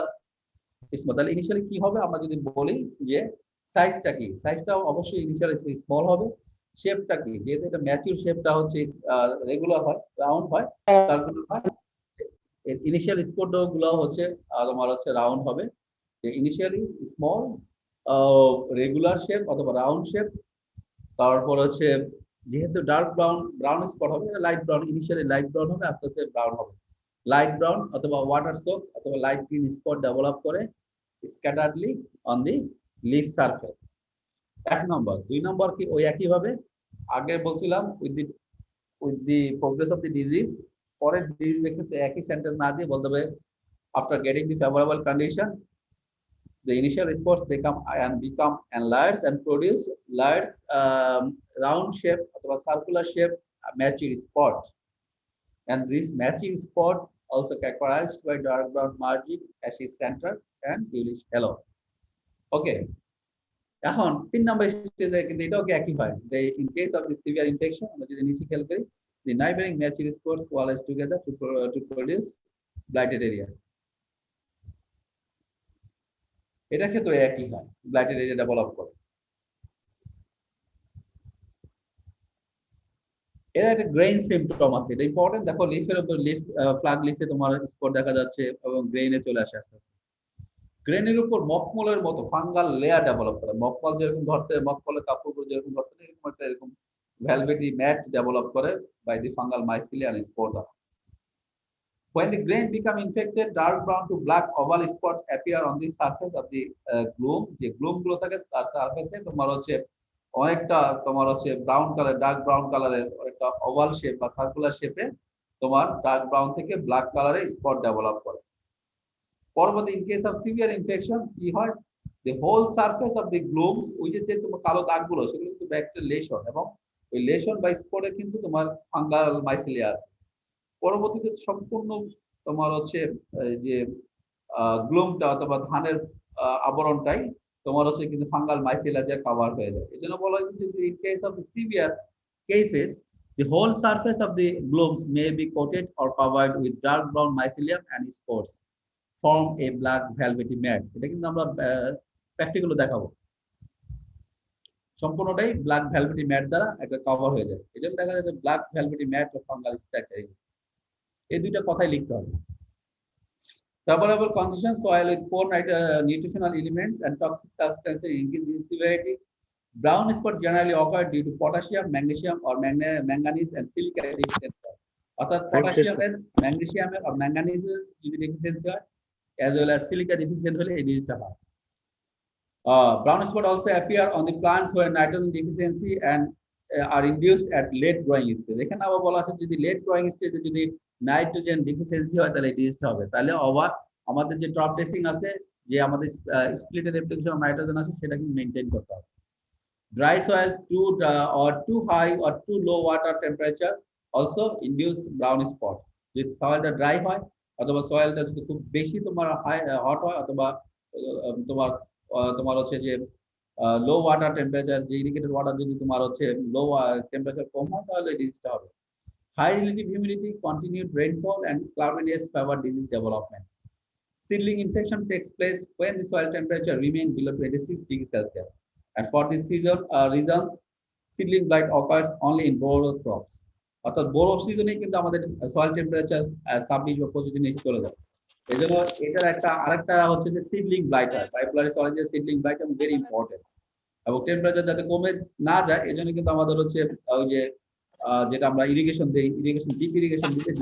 স্মল, তাহলে ইনিশিয়ালি কি হবে আমরা যদি বলি যে সাইজটা কি, সাইজটা অবশ্যই ইনিশিয়ালি স্মল হবে। শেপটা কি, যেহেতু এটা ম্যাচিউর শেপটা হচ্ছে রেগুলার হয়, রাউন্ড হয়, সার্কুলার হয়। ইনিশিয়াল স্পট গুলো হচ্ছে তোমার হচ্ছে রাউন্ড হবে, ইনিশিয়ালি স্মল রেগুলার শেপ অথবা রাউন্ড শেপ। তারপর হচ্ছে যেহেতু ডার্ক ব্রাউন স্পট হবে, light brown, initially light brown হবে, আস্তে আস্তে ব্রাউন হবে। লাইট ব্রাউন অথবা ওয়াটার সোক অথবা লাইট গ্রিন স্পট ডেভেলপ করে স্ক্যাটারডলি অন দি লিফ সারফেস। 1 নম্বর। 2 নম্বর কি ওই একই ভাবে আগে বলছিলাম with the progress of the disease, পরের ডিজিজের ক্ষেত্রে একই সেন্টেন্স না দিয়ে বলতে হবে after getting the favourable condition the initial spores become enlarged and produce large round shape or circular shape mature spot, and this mature spot also characterized by dark brown margin, ashy center, and yellowish halo. Okay, এখন 3 নম্বর স্টেজে কিন্তু এটাও কি একই হয়, যে in case of the severe infection আমরা যদি নিচে খেয়াল করি, the neighboring mature spores coalesce together to produce blighted area. এটা ক্ষেত্রে একই হয়, ব্লাইটেড এরিয়া ডেভেলপ করে। এর একটা গ্রেইন সিমটম আছে, এটা ইম্পর্টেন্ট। দেখো লিফের উপর ফ্ল্যাগ লিফে তোমার স্পট দেখা যাচ্ছে এবং গ্রেইনে চলে আসে আস্তে আস্তে। গ্রেইনের উপর মকমলের মতো ফাঙ্গাল লেয়ার ডেভেলপ করে, মকমল যেরকম ধরতে, মকমলের কাপড় যেরকম ধরতে, এরকম একটা এরকম ভেলভেটি ম্যাট ডেভেলপ করে by the fungal mycelium spore. When the grain become infected, dark brown to black oval spot appear on the surface of the gloom. যে গ্লুম গুলো থাকে তার সারফেসে তোমার হচ্ছে অনেকটা তোমার হচ্ছে ব্রাউন কালার, ডার্ক ব্রাউন কালারের একটা ওভাল শেপ বা সার্কুলার শেপে তোমার ডার্ক ব্রাউন থেকে ব্ল্যাক কালারে স্পট ডেভেলপ করে। পরবর্তী in case of severe infection কি হয়, the whole surface of the glooms, ওই যে তোমার কালো দাগগুলো সেগুলো কিন্তু ব্যাকটেরিয়াল লেশন, এবং ওই লেশন বা স্পটে কিন্তু তোমার ফাঙ্গাল মাইসিলিয়া আছে। পরবর্তীতে সম্পূর্ণ তোমার হচ্ছে যে গ্লুমটা অথবা ধানের আবরণটাই তোমার হচ্ছে কিন্তু ফাঙ্গাল মাইসিলিয়া দিয়ে কভার হয়ে যায়। এজন্য বলা হয়েছে যে in case of severe cases the whole surface of the glooms may be coated or covered with dark brown mycelium and spores form a black velvety mat. এটা কিন্তু আমরা প্র্যাকটিক্যালি দেখাবো, সম্পূর্ণটাই ব্ল্যাক ভেলভেটি ম্যাট দ্বারা একটা cover হয়ে যায়। এজন্য দেখা যায় যে ব্ল্যাক ভেলভেটি ম্যাট ও ফাঙ্গাল স্ট্রাকচার, এই দুইটা কথাই লিখতে হবে। Favorable conditions, soil with poor nutritional elements and toxic substances increase in severity. Brown spot generally occur due to potassium, magnesium or manganese and silica deficiency. অর্থাৎ পটাশিয়ামের, ম্যাগনেসিয়ামের আর ম্যাঙ্গানিজের যদি deficiency হয়, as well as silica deficient হলে এই ডিজিজটা হয়। Brown spot also appear on the plants where nitrogen deficiency and are induced at late growing stage. এখানে আবার বলা আছে যদি লেট গ্রোয়িং স্টেজে যদি নাইট্রোজেন ডিফিসিয়েন্সি হয় তাহলে এই ডিজিজটা হবে। তাহলে আবার আমাদের যে টপ ড্রেসিং আছে, যে আমাদের স্প্লিটের অ্যাপ্লিকেশন অফ নাইট্রোজেন আছে, সেটা কিন্তু মেইনটেইন করতে হবে। Dry soil too high or too low water temperature also induce brown spot. যদি সয়েলটা ড্রাই হয় অথবা সয়েলটা যদি খুব বেশি তোমার হট হয় অথবা তোমার হচ্ছে যে লো ওয়াটার টেম্পারেচার, যে ইরিগেটেড ওয়াটার যদি তোমার হচ্ছে লো টেম্পারেচার কম হয় তাহলে ডিজিজটা হবে। High relative humidity, continued rainfall and cloudiness favor disease development. Seedling infection takes place when the soil temperature remains below 26 degrees Celsius. And for this reason, seedling blight occurs only in boro crops. অর্থাৎ বোরো সিজনে কিন্তু আমাদের soil temperature 26 বা 25 নিচে চলে যায়। এই জন্য এটার আরেকটা হচ্ছে যে সিডলিং ব্লাইট হয়, বায়োপোলারি সয়েল যে সিডলিং ব্লাইট এবং ভেরি ইম্পর্টেন্ট। এবং টেম্পারেচার যাতে কমে না যায় এই জন্য কিন্তু আমাদের হচ্ছে ওই যে যেটা আমরা ইরিগেশন দিই, ডিপ ইরিগেশন দিলে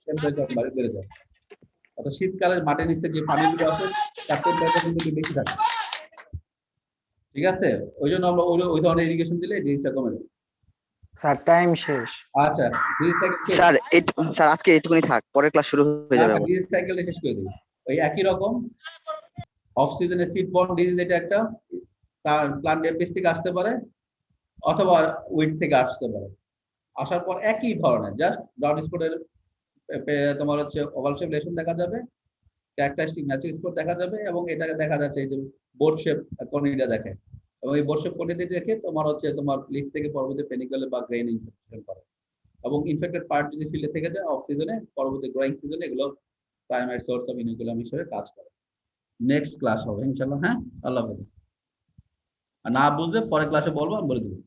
টেম্পারেচার বেড়ে যায়। অর্থাৎ শীতকালে মাটির নিচে যে পানিগুলো আছে তার টেম্পারেচার কিন্তু একটু বেশি থাকে। ঠিক আছে, ওই জন্য আমরা ওই ধরনের ইরিগেশন দিলে ডিজিজটা কমে যায়। স্যার টাইম শেষ। আচ্ছা, ডিজিজ সাইকেল স্যার আজকে এইটুকুনি থাক, পরের ক্লাস শুরু হয়ে যাবে আবার। ডিজিজ সাইকেলটা শেষ করে দিই। ওই একই রকম অফ সিজনে সিড বর্ন ডিজিজ, এটা একটা প্লান্ট এপিস থেকে আসতে পারে অথবা উইড থেকে আসতে পারে। আসার পর একই ধরনের জাস্ট ব্রাউন স্পটের তোমার হচ্ছে ওভাল শেপ লেশন দেখা যাবে, ক্যারেক্টারিস্টিক ম্যাচিং স্পট দেখা যাবে এবং এটাকে দেখা যাচ্ছে এই যে বোর্ড শেপ কনিটা দেখে এবং এই বোর্ড শেপ কনিতে দেখে তোমার হচ্ছে তোমার লিফ থেকে পরবর্তী পেনিকলে বা গ্রেন ইনফেকশন করে এবং ইনফেক্টেড পার্ট যদি ফিল্ডে থেকে যায় অফ সিজনে পরবর্তী গ্রোয়িং সিজনে এগুলো প্রাইমারি সোর্স অফ ইনোকুলাম হিসেবে কাজ করে। নেক্সট ক্লাস হবে ইনশাআল্লাহ। হ্যাঁ, আল্লাহ হাফেজ। আর না বুঝলে পরের ক্লাসে বলবো, আমি বলে দেবো।